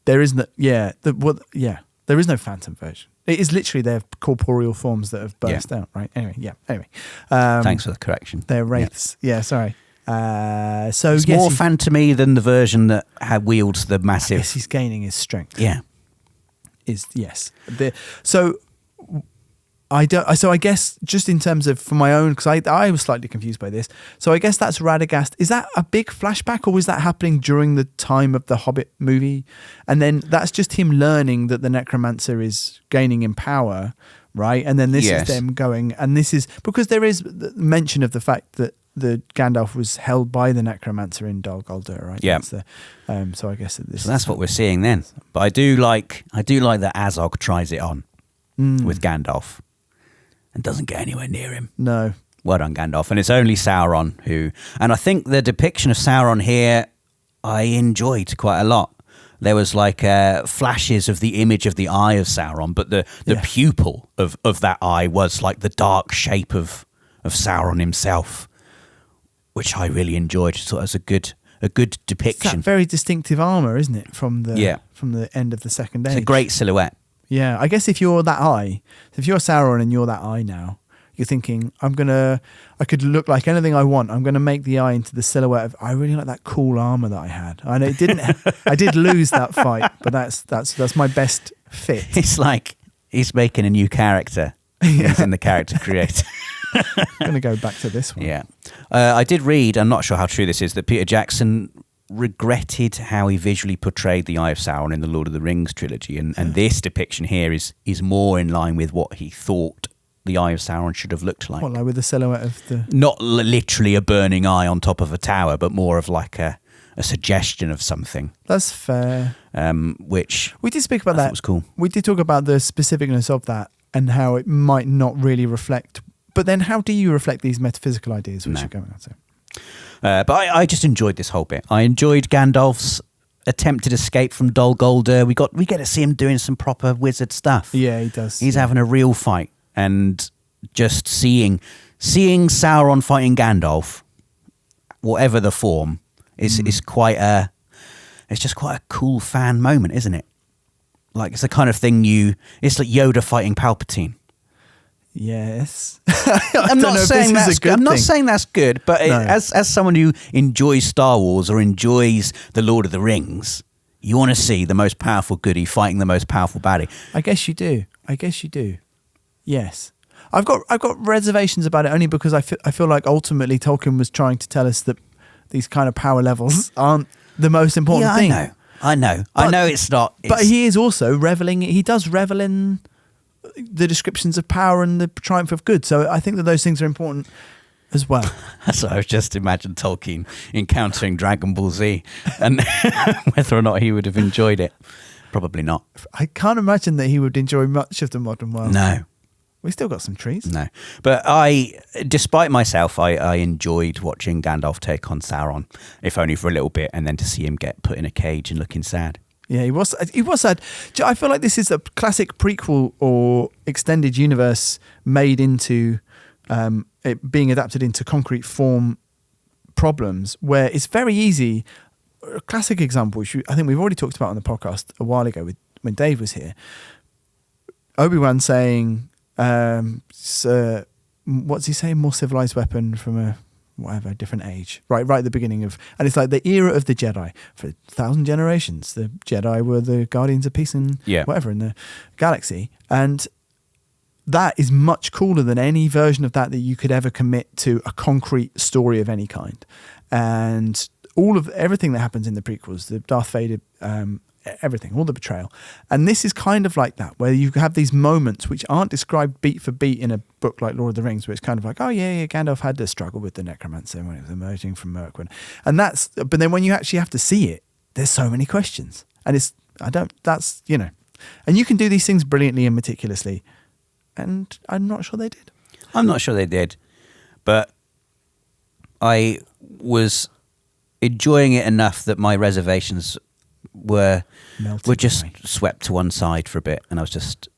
There is no, there is no phantom version. It is literally their corporeal forms that have burst out, right? Anyway.
Thanks for the correction.
They're wraiths. Yeah, sorry. So
it's more phantomy than the version that wields the massive.
Yes, he's gaining his strength.
Yeah,
I guess just in terms of for my own, because I was slightly confused by this. So I guess that's Radagast. Is that a big flashback, or was that happening during the time of the Hobbit movie? And then that's just him learning that the necromancer is gaining in power, right? And then this is them going, and this is because there is mention of the fact that the Gandalf was held by the necromancer in Dol Guldur, right?
Yeah.
So I guess
that's what we're seeing then. But I do like that Azog tries it on with Gandalf. And doesn't get anywhere near him.
No.
Well done, Gandalf. And it's only Sauron who... And I think the depiction of Sauron here, I enjoyed quite a lot. There was like flashes of the image of the eye of Sauron, but the pupil of that eye was like the dark shape of Sauron himself, which I really enjoyed. So it was a good depiction.
It's that very distinctive armour, isn't it, from the end of the Second Age?
It's a great silhouette.
Yeah, I guess if you're that eye, if you're Sauron and you're that eye now, you're thinking, I could look like anything I want. I'm going to make the eye into the silhouette of, I really like that cool armor that I had. I know it didn't, I did lose that fight, but that's my best fit.
It's like he's making a new character. He's in the character creator.
I'm going to go back to this one.
Yeah. I did read, I'm not sure how true this is, that Peter Jackson regretted how he visually portrayed the Eye of Sauron in the Lord of the Rings trilogy, and this depiction here is more in line with what he thought the Eye of Sauron should have looked like.
What, like with the silhouette of the...
Not literally a burning eye on top of a tower, but more of like a suggestion of something.
That's fair.
Which
we did speak about that.
Was cool.
We did talk about the specificness of that and how it might not really reflect. But then how do you reflect these metaphysical ideas which are going on? So.
But I just enjoyed this whole bit. I enjoyed Gandalf's attempted escape from Dol Guldur. We get to see him doing some proper wizard stuff.
Yeah, he does.
He's having a real fight, and just seeing Sauron fighting Gandalf, whatever the form, is quite it's just quite a cool fan moment, isn't it? Like, it's the kind of thing it's like Yoda fighting Palpatine.
Yes.
I'm not saying that's good. I'm not
thing.
saying that's good, but
No.
as someone who enjoys Star Wars or enjoys the Lord of the Rings, you want to see the most powerful goodie fighting the most powerful baddie.
I guess you do. Yes. I've got reservations about it only because I feel like ultimately Tolkien was trying to tell us that these kind of power levels aren't the most important thing.
I know it's not.
But he is also reveling. He does revel in the descriptions of power and the triumph of good. So I think that those things are important as well.
So I was just imagined Tolkien encountering Dragon Ball Z and whether or not he would have enjoyed it. Probably not.
I can't imagine that he would enjoy much of the modern world.
No.
We still got some trees.
No. But despite myself, I enjoyed watching Gandalf take on Sauron, if only for a little bit, and then to see him get put in a cage and looking sad.
Yeah, he was sad. I feel like this is a classic prequel or extended universe made into it being adapted into concrete form problems where it's very easy. A classic example, which I think we've already talked about on the podcast a while ago when Dave was here. Obi-Wan saying, what's he saying? More civilized weapon from a different age. Right at the beginning of, and it's like the era of the Jedi. For 1,000 generations, the Jedi were the guardians of peace and whatever in the galaxy. And that is much cooler than any version of that you could ever commit to a concrete story of any kind. And everything that happens in the prequels, the Darth Vader, everything, all the betrayal. And this is kind of like that, where you have these moments which aren't described beat for beat in a book like Lord of the Rings, where it's kind of like, oh yeah, Gandalf had to struggle with the necromancer when it was emerging from Mirkwood. And but then when you actually have to see it, there's so many questions. And and you can do these things brilliantly and meticulously. And I'm not sure they did.
I'm not sure they did, but I was enjoying it enough that my reservations were just swept to one side for a bit, and I just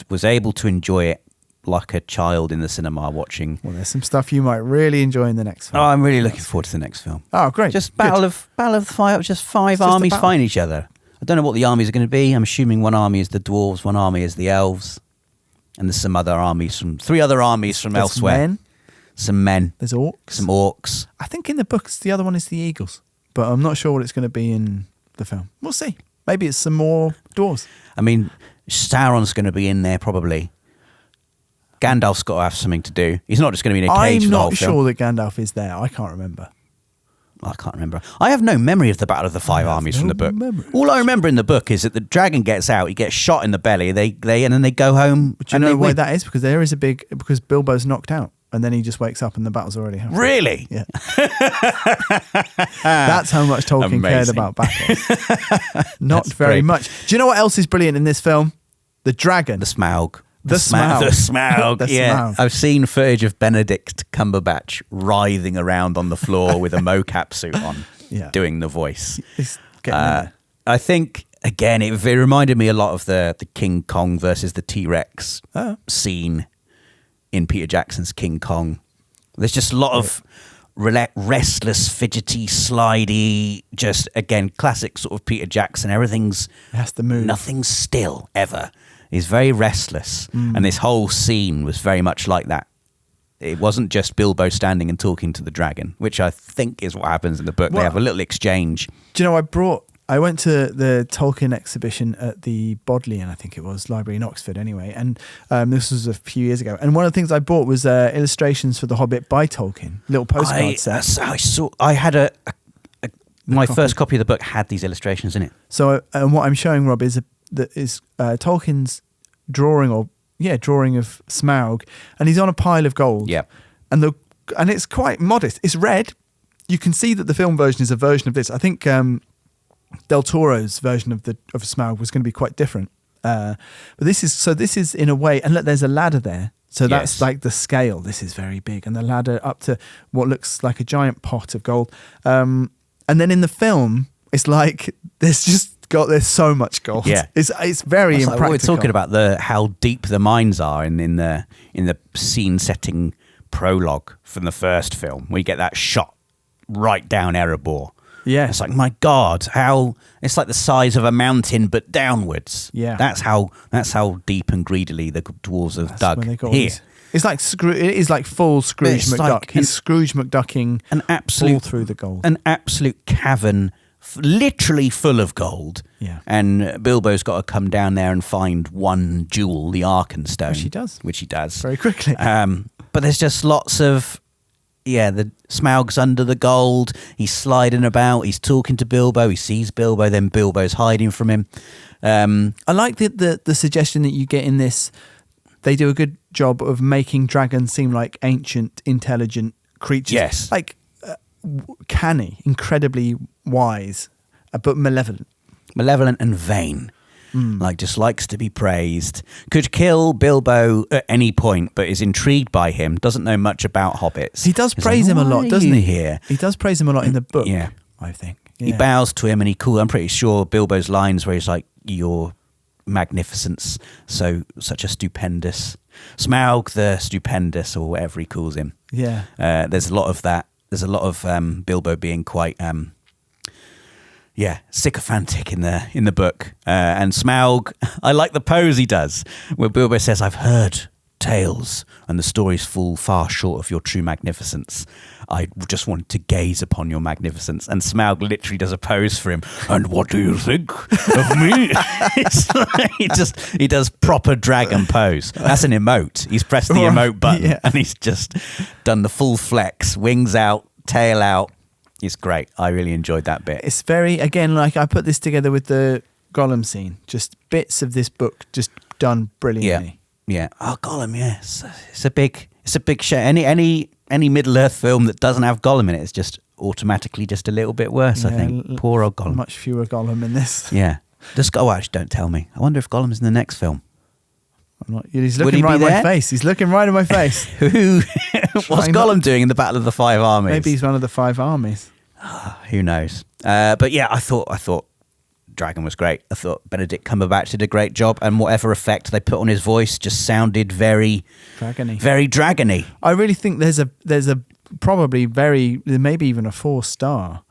was able to enjoy it like a child in the cinema watching.
Well, there's some stuff you might really enjoy in the next film.
Oh, I'm really looking forward to the next film.
Oh, great!
Just Battle of the Fire, just five armies fighting each other. I don't know what the armies are going to be. I'm assuming one army is the dwarves, one army is the elves, and there's three other armies from elsewhere. Some men.
There's orcs.
Some orcs.
I think in the books the other one is the eagles, but I'm not sure what it's going to be in the film. We'll see. Maybe it's some more dwarves.
I mean, Sauron's going to be in there probably. Gandalf's got to have something to do. He's not just going to be in a cage.
I'm not sure that Gandalf is there. I can't remember.
I have no memory of the Battle of the Five Armies from the book. All I remember in the book is that the dragon gets out, he gets shot in the belly, and then they go home.
But you know why that is? Because because Bilbo's knocked out. And then he just wakes up and the battle's already happened.
Really?
Yeah. That's how much Tolkien cared about battles. Not
That's
very
great.
much. Do you know what else is brilliant in this film? The dragon.
The Smaug.
The Smaug.
The Smaug.
The
Yeah.
Smaug.
I've seen footage of Benedict Cumberbatch writhing around on the floor with a mocap suit on, doing the voice.
It's getting in there.
I think, again, it reminded me a lot of the King Kong versus the T-Rex scene in Peter Jackson's King Kong. There's just a lot of restless, fidgety, slidey, just, again, classic sort of Peter Jackson. Everything's...
It has to move.
Nothing's still, ever. He's very restless. And this whole scene was very much like that. It wasn't just Bilbo standing and talking to the dragon, which I think is what happens in the book. They have a little exchange.
Do you know, I went to the Tolkien exhibition at the Bodleian, I think it was, library in Oxford anyway, and this was a few years ago. And one of the things I bought was illustrations for The Hobbit by Tolkien, little postcard set.
I had my first copy of the book had these illustrations in it. So
what I'm showing Rob is Tolkien's drawing of Smaug, and he's on a pile of gold.
Yeah,
and it's quite modest. It's red. You can see that the film version is a version of this. I think Del Toro's version of Smaug was going to be quite different. But this is in a way, and look, there's a ladder there. So that's like the scale. This is very big, and the ladder up to what looks like a giant pot of gold. And then in the film, it's like there's so much gold.
Yeah,
it's very impractical.
Like we're talking about how deep the mines are in the scene setting prologue from the first film. We get that shot right down Erebor.
Yeah.
It's like, my God, how it's like the size of a mountain but downwards.
Yeah.
That's how deep and greedily the dwarves have dug
when they got all
here.
these- It's like it is like full Scrooge
It's
McDuck.
like
He's Scrooge McDucking
An
all
absolute
through the gold.
an absolute cavern, literally full of gold.
Yeah.
And Bilbo's got to come down there and find one jewel, the Arkenstone.
Which he does.
Very
Very quickly.
but there's just lots of, the Smaug's under the gold. He's sliding about. He's talking to Bilbo. He sees Bilbo. Then Bilbo's hiding from him.
I like the suggestion that you get in this. They do a good job of making dragons seem like ancient, intelligent creatures.
Yes.
Like canny, incredibly wise, but malevolent.
Malevolent and vain. Like, just likes to be praised. Could kill Bilbo at any point, but is intrigued by him. Doesn't know much about hobbits.
He does
He's
praise
like,
him a
"Why
lot,
are
doesn't
you
he?
Here.
He does praise him a lot in the book.
Yeah.
I think.
He
Yeah.
bows to him and I'm pretty sure Bilbo's lines where he's like, "Your magnificence, such a stupendous Smaug the stupendous," or whatever he calls him.
Yeah.
There's a lot of that. There's a lot of Bilbo being quite sycophantic in the book. And Smaug, I like the pose he does where Bilbo says, "I've heard tales and the stories fall far short of your true magnificence. I just wanted to gaze upon your magnificence." And Smaug literally does a pose for him. "And what do you think of me?" It's like, he does proper dragon pose. That's an emote. He's pressed the emote button and he's just done the full flex, wings out, tail out. It's great. I really enjoyed that bit.
It's very, again, like I put this together with the Gollum scene. Just bits of this book just done brilliantly.
Yeah. Oh, Gollum. Yes, it's a big show. Any Middle Earth film that doesn't have Gollum in it is just automatically just a little bit worse. I think. Poor old Gollum.
Much fewer Gollum in this.
Yeah. Actually, don't tell me. I wonder if Gollum's in the next film.
He's
Would
looking
he
right
be
in my
there?
face. He's looking right in my face.
What's Gollum doing in the Battle of the Five Armies?
Maybe he's one of the 5 armies.
Who knows? But yeah, I thought Dragon was great. I thought Benedict Cumberbatch did a great job, and whatever effect they put on his voice just sounded very
Dragony.
Very dragony.
I really think there's a probably maybe even a 4-star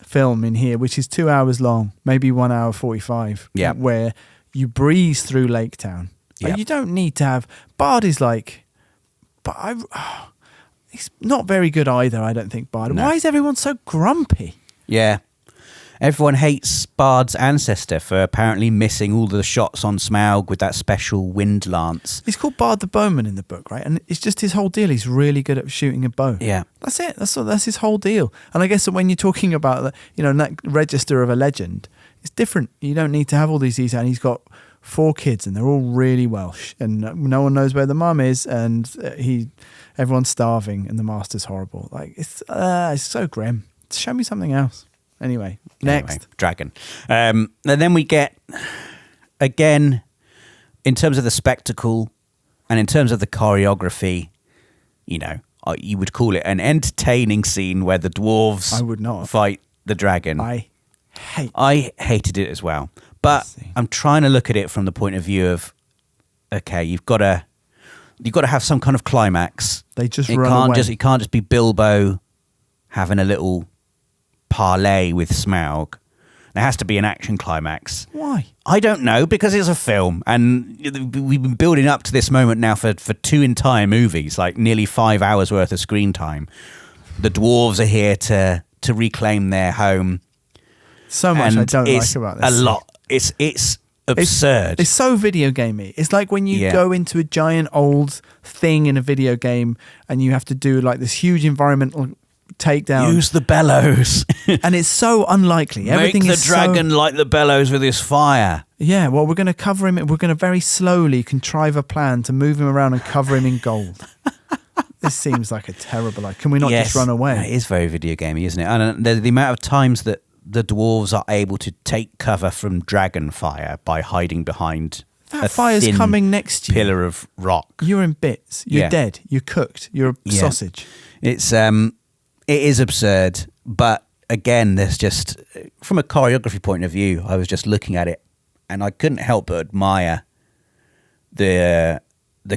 film in here, which is 2 hours long, maybe 1 hour 45.
Yeah.
Where you breeze through Lake-town.
Yeah.
Like, you don't need to have. Bard is like, but he's not very good either. I don't think Bard.
No.
Why is everyone so grumpy?
Yeah. Everyone hates Bard's ancestor for apparently missing all the shots on Smaug with that special wind lance.
He's called Bard the Bowman in the book, right? And it's just his whole deal. He's really good at shooting a bow.
Yeah.
That's it. That's his whole deal. And I guess that when you're talking about that register of a legend, it's different. You don't need to have all these details. And he's got 4 kids, and they're all really Welsh, and no one knows where the mum is, and everyone's starving, and the master's horrible. Like it's so grim. Show me something else. Anyway, next.
Dragon. And then we get, again, in terms of the spectacle and in terms of the choreography, you would call it an entertaining scene where the dwarves
I would not
fight the dragon.
I
hated it as well. But I'm trying to look at it from the point of view of, okay, you've got to have some kind of climax.
They just run away.
It can't just be Bilbo having a little parlay with Smaug. There has to be an action climax.
Why?
I don't know, because it's a film, and we've been building up to this moment now for 2 entire movies, like nearly 5 hours worth of screen time. The dwarves are here to reclaim their home.
So much I don't like about this.
A lot. It's absurd.
It's so video gamey. It's like when you go into a giant old thing in a video game and you have to do like this huge environmental takedown.
Use the bellows.
And it's so unlikely. Everything
Make the
is
dragon light the bellows with his fire.
Yeah, well, we're going to cover him. We're going to very slowly contrive a plan to move him around and cover him in gold. This seems like a terrible idea. Can we not just run away?
It is very video gamey, isn't it? And the amount of times that the dwarves are able to take cover from dragon fire by hiding behind
that fire's coming next to you.
Pillar of rock.
You're in bits. You're dead. You're cooked. You're a sausage.
It is absurd, but again, there's just, from a choreography point of view, I was just looking at it and I couldn't help but admire the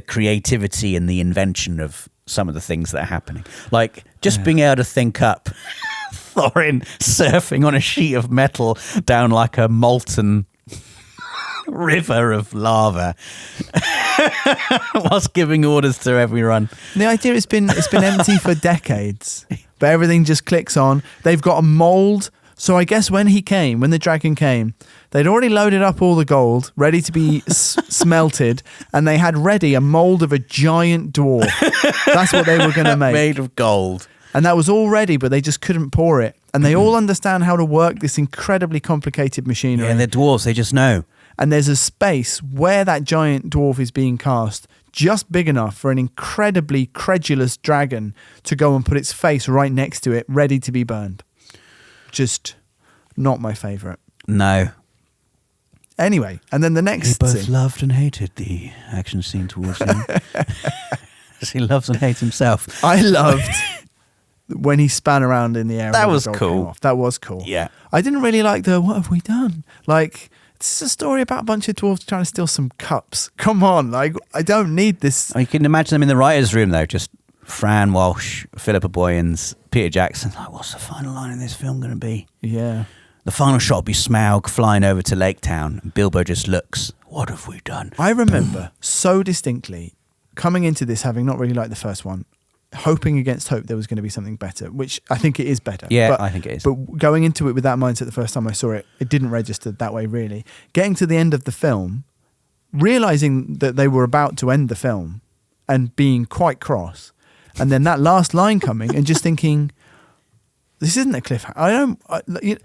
creativity and the invention of some of the things that are happening. Like just being able to think up Thorin surfing on a sheet of metal down like a molten river of lava whilst giving orders to everyone.
The idea it's been empty for decades, but everything just clicks on. They've got a mold. So I guess when the dragon came, they'd already loaded up all the gold, ready to be smelted, and they had ready a mold of a giant dwarf. That's what they were going to make.
Made of gold.
And that was all ready, but they just couldn't pour it. And they all understand how to work this incredibly complicated machinery.
Yeah, they're dwarves, they just know.
And there's a space where that giant dwarf is being cast, just big enough for an incredibly credulous dragon to go and put its face right next to it, ready to be burned. Just not my favourite.
No.
Anyway, and then the next
He both
scene.
loved and hated the action scene towards him. He loves and hates himself.
I loved when he span around in the air.
That
and the
was
gold
cool.
came off. That was cool.
Yeah.
I didn't really like the what have we done? Like, this is a story about a bunch of dwarves trying to steal some cups. Come on, like, I don't need this.
You can imagine them in the writer's room, though, just Fran Walsh, Philippa Boyens, Peter Jackson. Like, what's the final line in this film going to be?
Yeah.
The final shot will be Smaug flying over to Lake-town, and Bilbo just looks, what have we done?
I remember so distinctly coming into this, having not really liked the first one, hoping against hope there was going to be something better, which I think it is better.
Yeah,
but,
I think it is.
But going into it with that mindset the first time I saw it, it didn't register that way, really. Getting to the end of the film, realising that they were about to end the film and being quite cross, and then that last line coming and just thinking, this isn't a cliffhanger.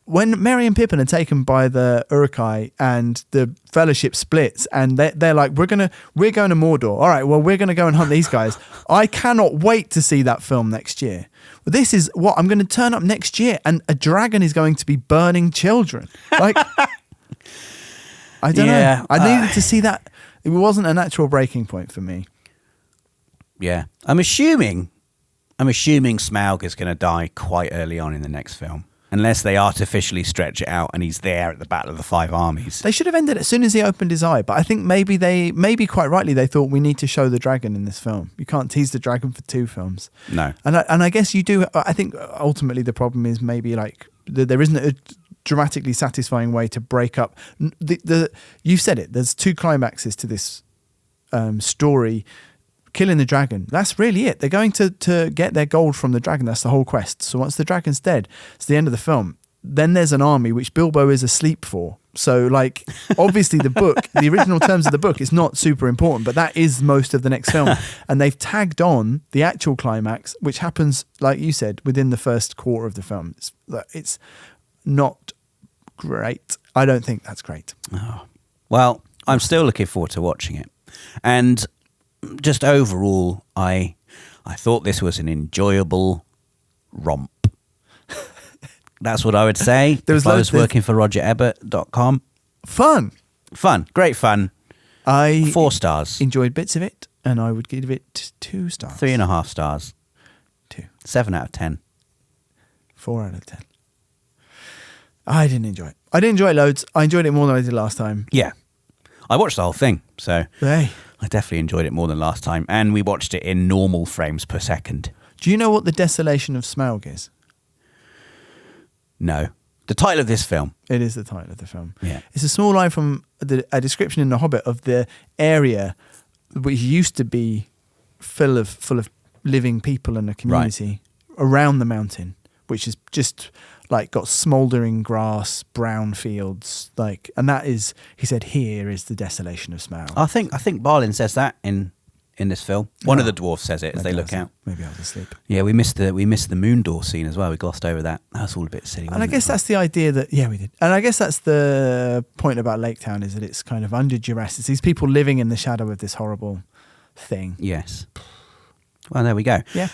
When Merry and Pippin are taken by the Uruk-hai and the Fellowship splits and they're like, we're going to Mordor. All right, well, we're going to go and hunt these guys. I cannot wait to see that film next year. Well, this is what I'm going to turn up next year and a dragon is going to be burning children. Like, I don't know. I needed to see that. It wasn't a natural breaking point for me.
Yeah. I'm assuming Smaug is going to die quite early on in the next film. Unless they artificially stretch it out and he's there at the Battle of the Five Armies.
They should have ended as soon as he opened his eye. But I think maybe quite rightly, they thought we need to show the dragon in this film. You can't tease the dragon for 2 films.
No.
And I guess you do. I think ultimately the problem is maybe like there isn't a dramatically satisfying way to break up. You've said it. There's 2 climaxes to this story. Killing the dragon. That's really it. They're going to get their gold from the dragon. That's the whole quest. So once the dragon's dead, it's the end of the film. Then there's an army which Bilbo is asleep for. So, like, obviously the book, the original terms of the book is not super important, but that is most of the next film. And they've tagged on the actual climax, which happens, like you said, within the first quarter of the film. It's not great. I don't think that's great.
Oh. Well, I'm still looking forward to watching it. And just overall, I thought this was an enjoyable romp. That's what I would say. If I was working for RogerEbert.com.
Fun.
Great fun. 4 stars.
Enjoyed bits of it, and I would give it 2 stars.
3.5 stars.
2.
7 out of 10.
4 out of 10. I didn't enjoy it. I didn't enjoy it loads. I enjoyed it more than I did last time.
Yeah. I watched the whole thing, so
Hey.
I definitely enjoyed it more than last time. And we watched it in normal frames per second.
Do you know what the Desolation of Smaug is?
No. The title of this film.
It is the title of the film.
Yeah.
It's a small line from a description in The Hobbit of the area which used to be full of living people and a community around the mountain, which is just like got smouldering grass, brown fields, like, and that is, he said, here is the Desolation of Smaug.
I think Balin says that in this film. One of the dwarfs says it as they look out.
Maybe I was asleep.
Yeah, we missed the moon door scene as well. We glossed over that. That's all a bit silly.
And I guess that's the idea that, yeah, we did. And I guess that's the point about Lake-town, is that it's kind of under duress. It's these people living in the shadow of this horrible thing.
Yes. Well, there we go.
Yeah.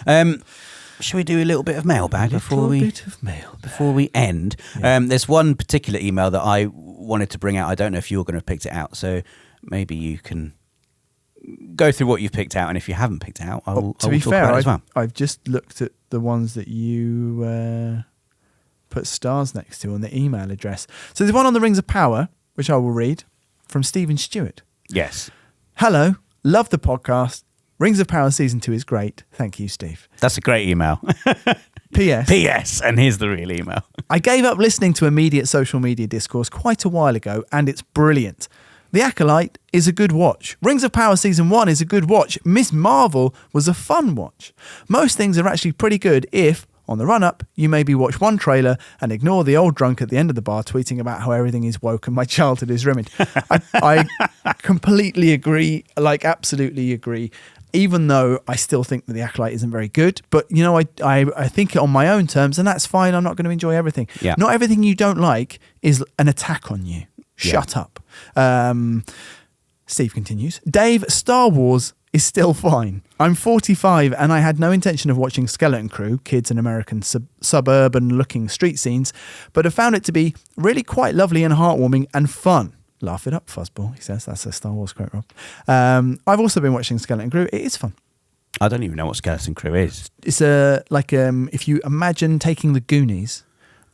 Shall we do a little bit of mailbag before we end?
Yeah.
There's one particular email that I wanted to bring out. I don't know if you're going to have picked it out, so maybe you can go through what you've picked out, and if you haven't picked it out, I will talk about it as well.
I've just looked at the ones that you put stars next to on the email address. So there's one on the Rings of Power, which I will read, from Stephen Stewart.
Yes.
Hello, love the podcast. Rings of Power Season 2 is great. Thank you, Steve.
That's a great email.
P.S.
P.S. And here's the real email.
I gave up listening to immediate social media discourse quite a while ago, and it's brilliant. The Acolyte is a good watch. Rings of Power Season 1 is a good watch. Miss Marvel was a fun watch. Most things are actually pretty good if, on the run-up, you maybe watch one trailer and ignore the old drunk at the end of the bar tweeting about how everything is woke and my childhood is ruined. I completely agree, like absolutely agree, even though I still think that The Acolyte isn't very good. But, you know, I think it on my own terms, and that's fine. I'm not going to enjoy everything.
Yeah.
Not everything you don't like is an attack on you. Shut up. Steve continues. Dave, Star Wars is still fine. I'm 45 and I had no intention of watching Skeleton Crew, kids in American suburban-looking street scenes, but have found it to be really quite lovely and heartwarming and fun. Laugh it up, Fuzzball, he says. That's a Star Wars quote, Rob. I've also been watching Skeleton Crew. It is fun.
I don't even know what Skeleton Crew is.
It's if you imagine taking the Goonies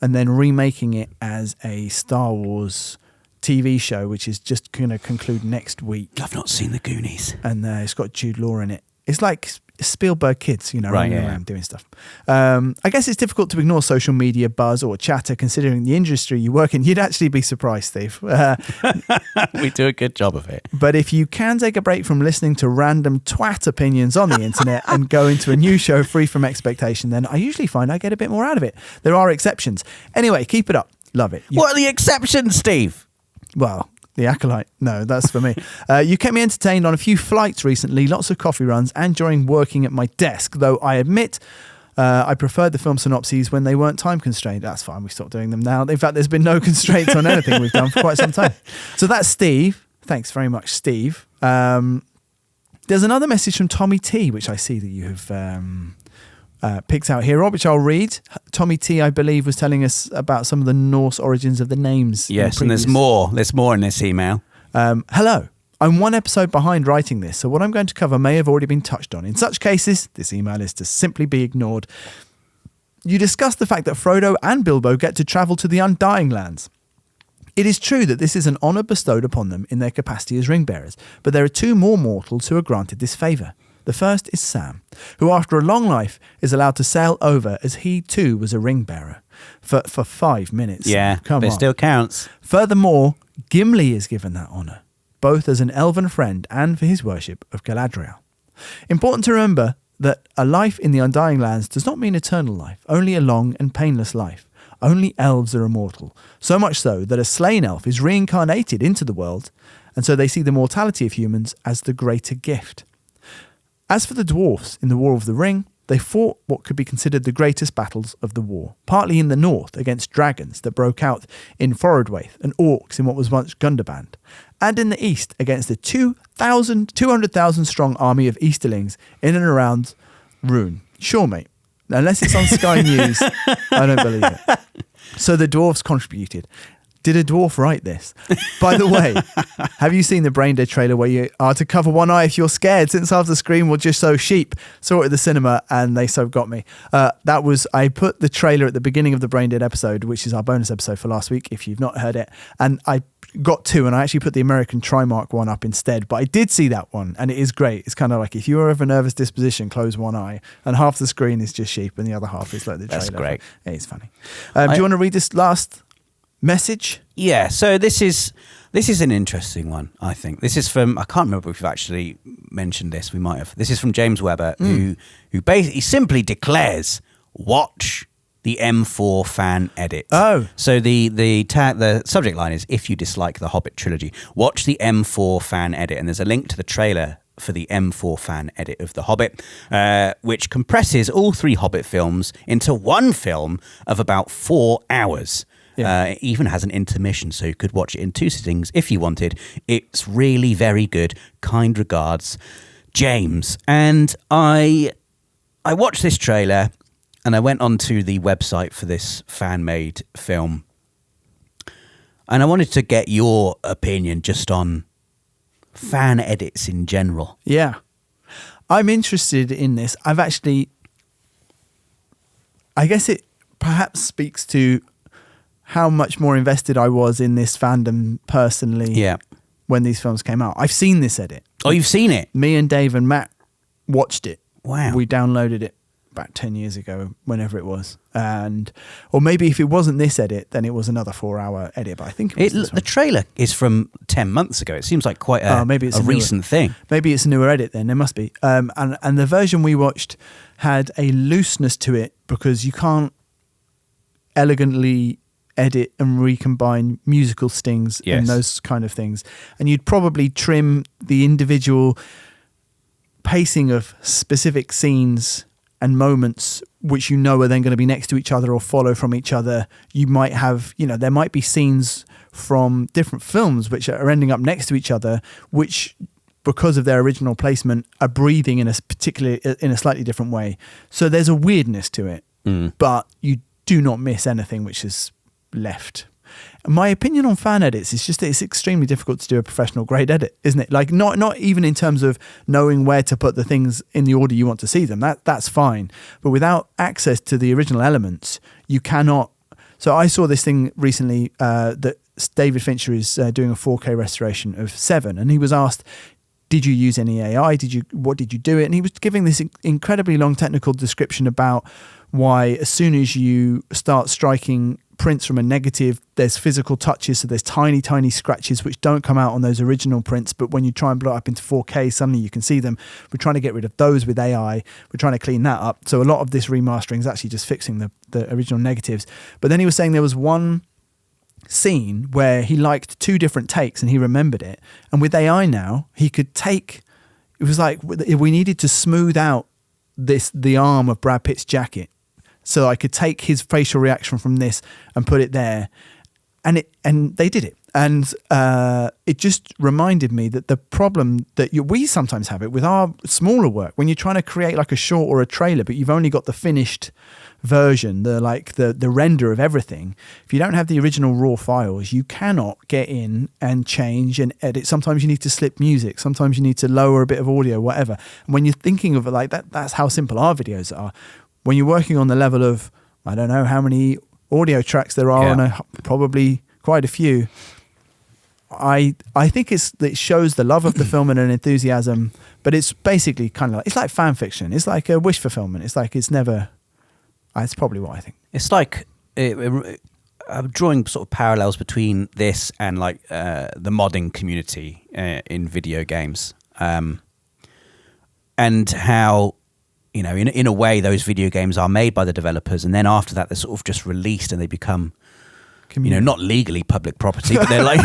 and then remaking it as a Star Wars TV show, which is just going to conclude next week.
I've not seen the Goonies.
And it's got Jude Law in it. It's like Spielberg kids, you know,
right,
running around doing stuff. I guess it's difficult to ignore social media buzz or chatter considering the industry you work in. You'd actually be surprised, Steve.
We do a good job of it.
But if you can take a break from listening to random twat opinions on the internet and go into a new show free from expectation, then I usually find I get a bit more out of it. There are exceptions. Anyway, keep it up. Love it.
What are the exceptions, Steve?
Well, The Acolyte. No, that's for me. You kept me entertained on a few flights recently, lots of coffee runs, and during working at my desk, though I admit I preferred the film synopses when they weren't time constrained. That's fine. We stopped doing them now. In fact, there's been no constraints on anything we've done for quite some time. So that's Steve. Thanks very much, Steve. There's another message from Tommy T, which I see that you have picked out here, Rob, which I'll read. Tommy T, I believe, was telling us about some of the Norse origins of the names.
Yes, and there's more. There's more in this email.
Hello. I'm one episode behind writing this, so what I'm going to cover may have already been touched on. In such cases, this email is to simply be ignored. You discussed the fact that Frodo and Bilbo get to travel to the Undying Lands. It is true that this is an honour bestowed upon them in their capacity as ring bearers, but there are two more mortals who are granted this favour. The first is Sam, who after a long life is allowed to sail over as he too was a ring bearer for 5 minutes.
Yeah,
Come
but it
on.
still counts.
Furthermore, Gimli is given that honour, both as an elven friend and for his worship of Galadriel. Important to remember that a life in the Undying Lands does not mean eternal life, only a long and painless life. Only elves are immortal, so much so that a slain elf is reincarnated into the world, and so they see the mortality of humans as the greater gift. As for the dwarfs in the War of the Ring, they fought what could be considered the greatest battles of the war, partly in the north against dragons that broke out in Forodwaith and orcs in what was once Gundabad, and in the east against the 200,000 strong army of Easterlings in and around Rune. Sure, mate. Unless it's on Sky News, I don't believe it. So the dwarfs contributed. Did a dwarf write this? By the way, have you seen the Braindead trailer where you are to cover one eye if you're scared, since half the screen will just show sheep? Saw it at the cinema and they so got me. I put the trailer at the beginning of the Braindead episode, which is our bonus episode for last week, if you've not heard it. And I got two, and I actually put the American Trimark one up instead. But I did see that one, and it is great. It's kind of like if you are of a nervous disposition, close one eye, and half the screen is just sheep, and the other half is like the trailer.
That's great.
It's funny. Do you want to read this last message?
Yeah, so this is an interesting one, I think. This is from, I can't remember if we've actually mentioned this, we might have. This is from James Webber, who basically simply declares, watch the M4 fan edit.
Oh.
So the subject line is, if you dislike the Hobbit trilogy, watch the M4 fan edit. And there's a link to the trailer for the M4 fan edit of The Hobbit, which compresses all three Hobbit films into one film of about 4 hours. Yeah. It even has an intermission, so you could watch it in 2 sittings if you wanted. It's really very good. Kind regards, James. And I watched this trailer, and I went onto the website for this fan-made film, and I wanted to get your opinion just on fan edits in general.
Yeah. I'm interested in this. I guess it perhaps speaks to how much more invested I was in this fandom personally when these films came out. I've seen this edit.
Oh, you've seen it?
Me and Dave and Matt watched it.
Wow.
We downloaded it about 10 years ago, whenever it was. Or maybe if it wasn't this edit, then it was another 4-hour edit, but I think it was
the trailer is from 10 months ago. It seems like quite a recent thing.
Maybe it's a newer edit then, there must be. And the version we watched had a looseness to it because you can't elegantly edit and recombine musical stings and those kind of things. And you'd probably trim the individual pacing of specific scenes and moments which are then going to be next to each other or follow from each other. You might have, there might be scenes from different films which are ending up next to each other, which because of their original placement are breathing in a slightly different way. So there's a weirdness to it, but you do not miss anything which is left. My opinion on fan edits is just that it's extremely difficult to do a professional grade edit, isn't it? Like not even in terms of knowing where to put the things in the order you want to see them. That's fine. But without access to the original elements, you cannot. So I saw this thing recently that David Fincher is doing a 4K restoration of Seven, and he was asked, did you use any AI? What did you do it? And he was giving this incredibly long technical description about why as soon as you start striking prints from a negative, there's physical touches, so there's tiny scratches which don't come out on those original prints, but when you try and blow it up into 4K, suddenly you can see them. We're trying to get rid of those with AI. We're trying to clean that up. So a lot of this remastering is actually just fixing the original negatives. But then he was saying there was one scene where he liked 2 different takes and he remembered it, and with AI now he could take, it was like we needed to smooth out the arm of Brad Pitt's jacket. So I could take his facial reaction from this and put it there, and they did it. And it just reminded me that the problem that we sometimes have it with our smaller work, when you're trying to create like a short or a trailer, but you've only got the finished version, the render of everything. If you don't have the original raw files, you cannot get in and change and edit. Sometimes you need to slip music. Sometimes you need to lower a bit of audio, whatever. And when you're thinking of it like that, that's how simple our videos are. When you're working on the level of, I don't know how many audio tracks there are on probably quite a few. I think it shows the love of the film and an enthusiasm, but it's basically kind of like, it's like fan fiction. It's like a wish fulfillment. It's like, it's probably what I think.
It's like, I'm drawing sort of parallels between this and like the modding community in video games, and how, in a way, those video games are made by the developers, and then after that, they're sort of just released and they become, not legally public property, but they're like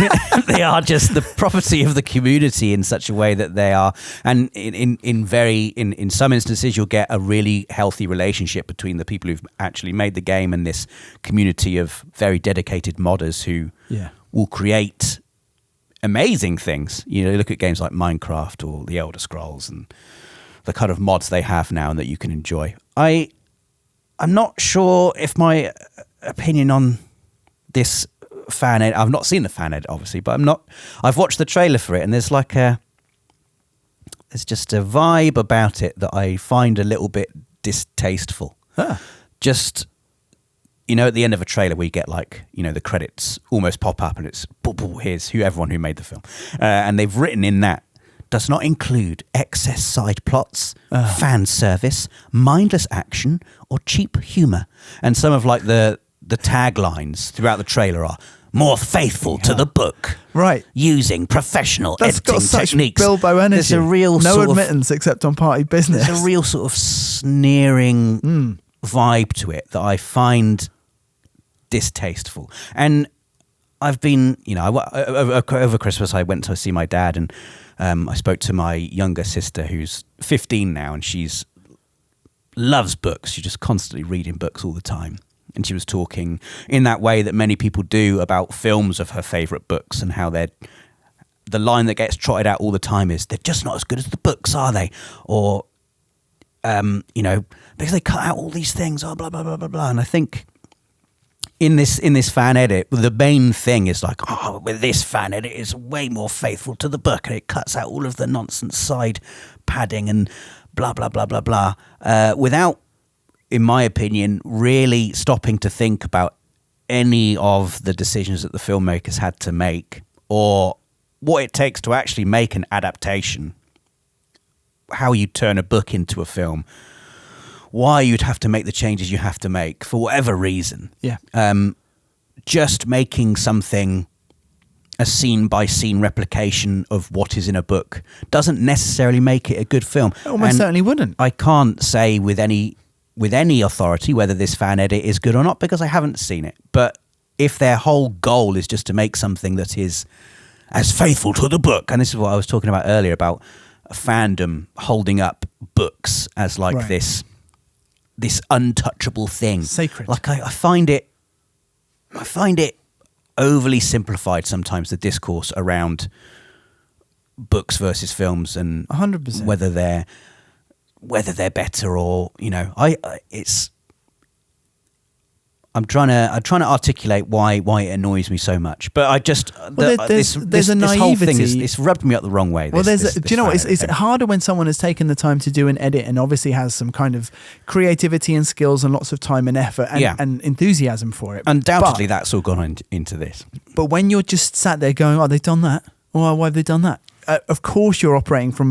they are just the property of the community in such a way that they are. And in some instances, you'll get a really healthy relationship between the people who've actually made the game and this community of very dedicated modders who will create amazing things. You look at games like Minecraft or the Elder Scrolls and the kind of mods they have now and that you can enjoy. I'm not sure if my opinion on this fan edit, I've not seen the fan edit obviously, but I've watched the trailer for it, and there's just a vibe about it that I find a little bit distasteful. Just, at the end of a trailer where you get the credits almost pop up and it's, here's everyone who made the film. And they've written in that, does not include excess side plots, fan service, mindless action, or cheap humour. And some of the taglines throughout the trailer are more faithful to the book, right? Using professional editing techniques.
Bilbo energy.
There's a real
no admittance except on party business.
There's a real sort of sneering vibe to it that I find distasteful. And I've been, over Christmas I went to see my dad, and I spoke to my younger sister who's 15 now, and she's loves books. She's just constantly reading books all the time. And she was talking in that way that many people do about films of her favourite books, and how the line that gets trotted out all the time is, they're just not as good as the books, are they? Or, because they cut out all these things, blah, blah, blah, blah, blah. And I think in this fan edit, the main thing is with this fan edit, it's way more faithful to the book, and it cuts out all of the nonsense side padding and blah, blah, blah, blah, blah, without, in my opinion, really stopping to think about any of the decisions that the filmmakers had to make, or what it takes to actually make an adaptation, how you turn a book into a film, why you'd have to make the changes you have to make for whatever reason.
Yeah.
Just making something a scene-by-scene replication of what is in a book doesn't necessarily make it a good film.
It almost certainly wouldn't.
I can't say with any authority whether this fan edit is good or not because I haven't seen it. But if their whole goal is just to make something that is as faithful to the book, and this is what I was talking about earlier about a fandom holding up books as like
Right.
this untouchable thing,
Sacred.
Like I find it overly simplified sometimes, the discourse around books versus films and
100%.
whether they're better or I'm trying to articulate why it annoys me so much, but I just
there's a
this whole thing
naivety.
it's rubbed me up the wrong way.
Well,
this
do you know what?
fan
It's
thing.
harder when someone has taken the time to do an edit and obviously has some kind of creativity and skills and lots of time and effort and enthusiasm for it.
Undoubtedly, that's all gone into this.
But when you're just sat there going, "Oh, they've done that. Oh, why have they done that?" Of course, you're operating from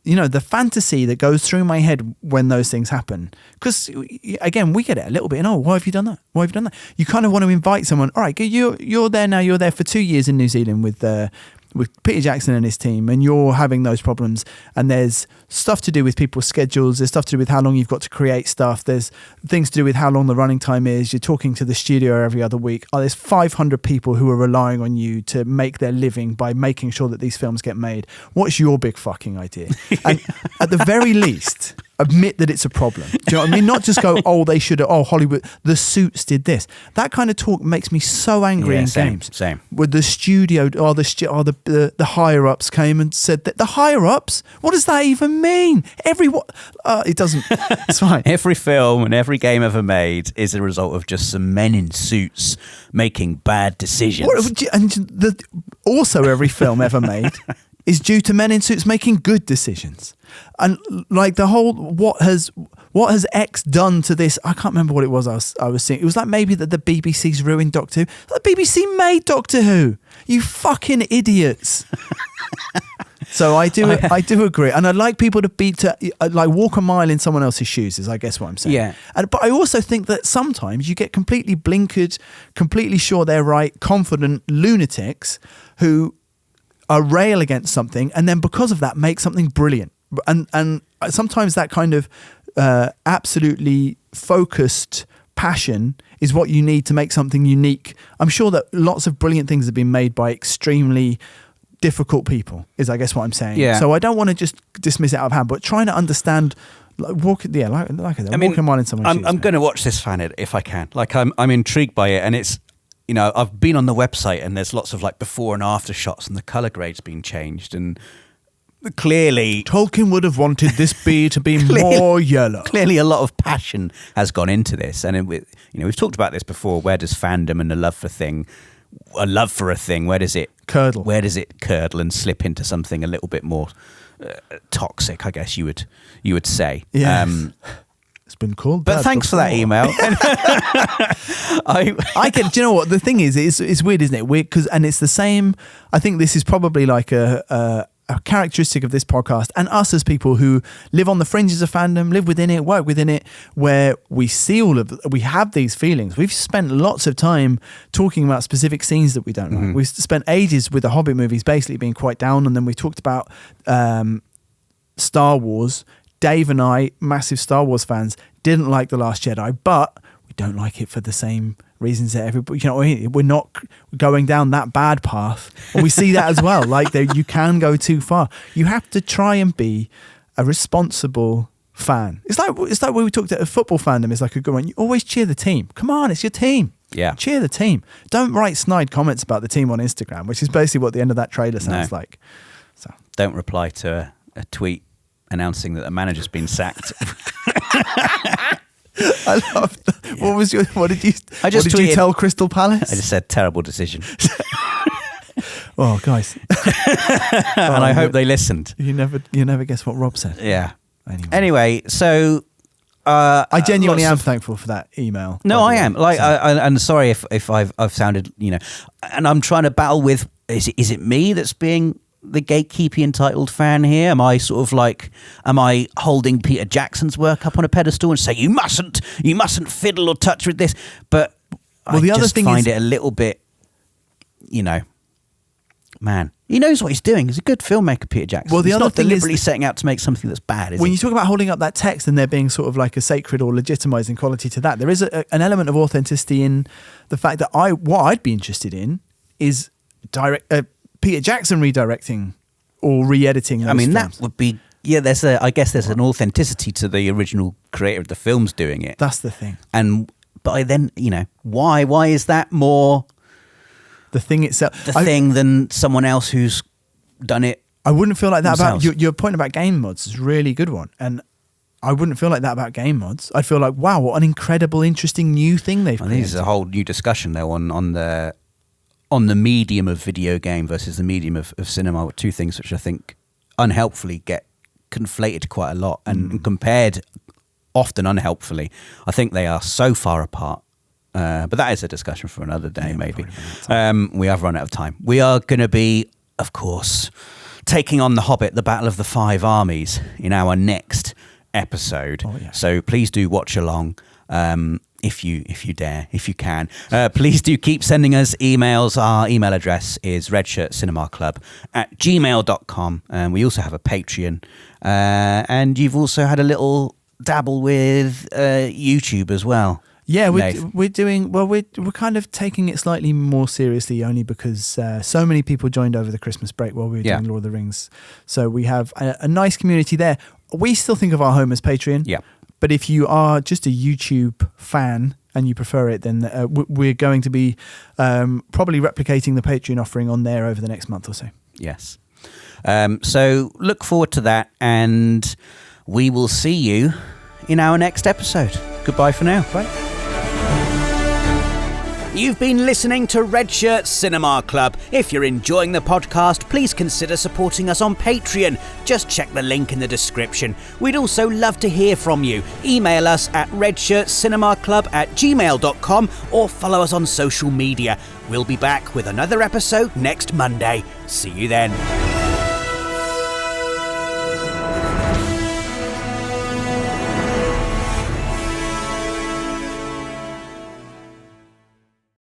the fantasy that goes through my head when those things happen. Because again, we get it a little bit. And why have you done that? Why have you done that? You kind of want to invite someone. All right, you're there now. You're there for 2 years in New Zealand with Peter Jackson and his team, and you're having those problems. And there's stuff to do with people's schedules. There's stuff to do with how long you've got to create stuff. There's things to do with how long the running time is. You're talking to the studio every other week. There's 500 people who are relying on you to make their living by making sure that these films get made. What's your big fucking idea? And at the very least, admit that it's a problem. Do you know what I mean? Not just go, they should have, Hollywood, the Suits did this. That kind of talk makes me so angry in games.
Same.
With the studio, the higher-ups came and said that the higher-ups? What does that even mean? It doesn't. It's fine.
Every film and every game ever made is a result of just some men in suits making bad decisions.
Also, every film ever made is due to men in suits making good decisions. And like the whole, what has X done to this? I can't remember what it was I was seeing. It was like maybe that the BBC's ruined Doctor Who. The BBC made Doctor Who. You fucking idiots. So I do agree, and I'd like people to walk a mile in someone else's shoes. Is I guess what I'm saying.
Yeah.
But I also think that sometimes you get completely blinkered, completely sure they're right, confident lunatics who rail against something, and then because of that make something brilliant. And sometimes that kind of absolutely focused passion is what you need to make something unique. I'm sure that lots of brilliant things have been made by extremely difficult people, is I guess what I'm saying.
Yeah.
So I don't want to just dismiss it out of hand, but trying to understand, walk a mile in someone's shoes.
I'm going to watch this fan edit if I can. Like I'm intrigued by it, and it's, I've been on the website and there's lots of like before and after shots, and the color grade's been changed, and clearly
Tolkien would have wanted this bee to be more yellow.
Clearly, a lot of passion has gone into this, and we've talked about this before. Where does fandom and a love for a thing, where does it
curdle?
Where does it curdle and slip into something a little bit more toxic? I guess you would say.
Yeah. It's been called.
But thanks for that email.
I can. Do you know what the thing is? It's weird, isn't it? Weird and it's the same. I think this is probably like a characteristic of this podcast and us as people who live on the fringes of fandom, live within it, work within it, where we see we have these feelings. We've spent lots of time talking about specific scenes that we don't like. We've spent ages with the Hobbit movies basically being quite down, and then we talked about Star Wars. Dave and I, massive Star Wars fans, didn't like The Last Jedi, but we don't like it for the same reasons that everybody, we're not going down that bad path. And we see that as well. Like you can go too far. You have to try and be a responsible fan. It's like when we talked at a football fandom. It's like a good one. You always cheer the team. Come on, it's your team.
Yeah.
Cheer the team. Don't write snide comments about the team on Instagram, which is basically what the end of that trailer sounds like. So
don't reply to a tweet announcing that a manager's been sacked.
I love that. Yeah. What did you tell Crystal Palace?
I just said terrible decision.
Oh, guys.
And I hope they listened.
You never guess what Rob said.
Yeah. Anyway, so
I genuinely am thankful for that email.
No, I am. I'm sorry if I've sounded, and I'm trying to battle with, is it me that's being the gatekeepy entitled fan here? Am I holding Peter Jackson's work up on a pedestal and say you mustn't fiddle or touch with this? But I just find it a little bit, man, he knows what he's doing. He's a good filmmaker, Peter Jackson.
Well, the
he's
other
not
thing
deliberately
is
setting out to make something that's bad.
When you talk about holding up that text and there being sort of like a sacred or legitimizing quality to that, there is an element of authenticity in the fact that what I'd be interested in is Peter Jackson redirecting or re-editing those films.
That would be, there's an authenticity to the original creator of the films doing it.
That's the thing.
But then, why is that more
the thing itself
thing than someone else who's done it?
I wouldn't feel like that
themselves.
about your point about game mods is a really good one, and I wouldn't feel like that about game mods. I'd feel like, wow, what an incredible, interesting new thing they've created.
This is a whole new discussion though on the medium of video game versus the medium of cinema, two things which I think unhelpfully get conflated quite a lot and compared often unhelpfully. I think they are so far apart. But that is a discussion for another day, maybe. We have run out of time. We are going to be, of course, taking on the Hobbit, the Battle of the Five Armies, in our next episode. Oh, yeah. So please do watch along. If you dare, if you can. Please do keep sending us emails. Our email address is redshirtcinemaclub@gmail.com. We also have a Patreon. And you've also had a little dabble with YouTube as well.
Yeah, we're doing well. We're kind of taking it slightly more seriously, only because so many people joined over the Christmas break while we were doing Lord of the Rings. So we have a nice community there. We still think of our home as Patreon.
Yeah.
But if you are just a YouTube fan and you prefer it, then we're going to be probably replicating the Patreon offering on there over the next month or so.
Yes. So look forward to that, and we will see you in our next episode. Goodbye for now.
Bye.
You've been listening to Red Shirt Cinema Club. If you're enjoying the podcast, please consider supporting us on Patreon. Just check the link in the description. We'd also love to hear from you. Email us at redshirtcinemaclub@gmail.com or follow us on social media. We'll be back with another episode next Monday. See you then.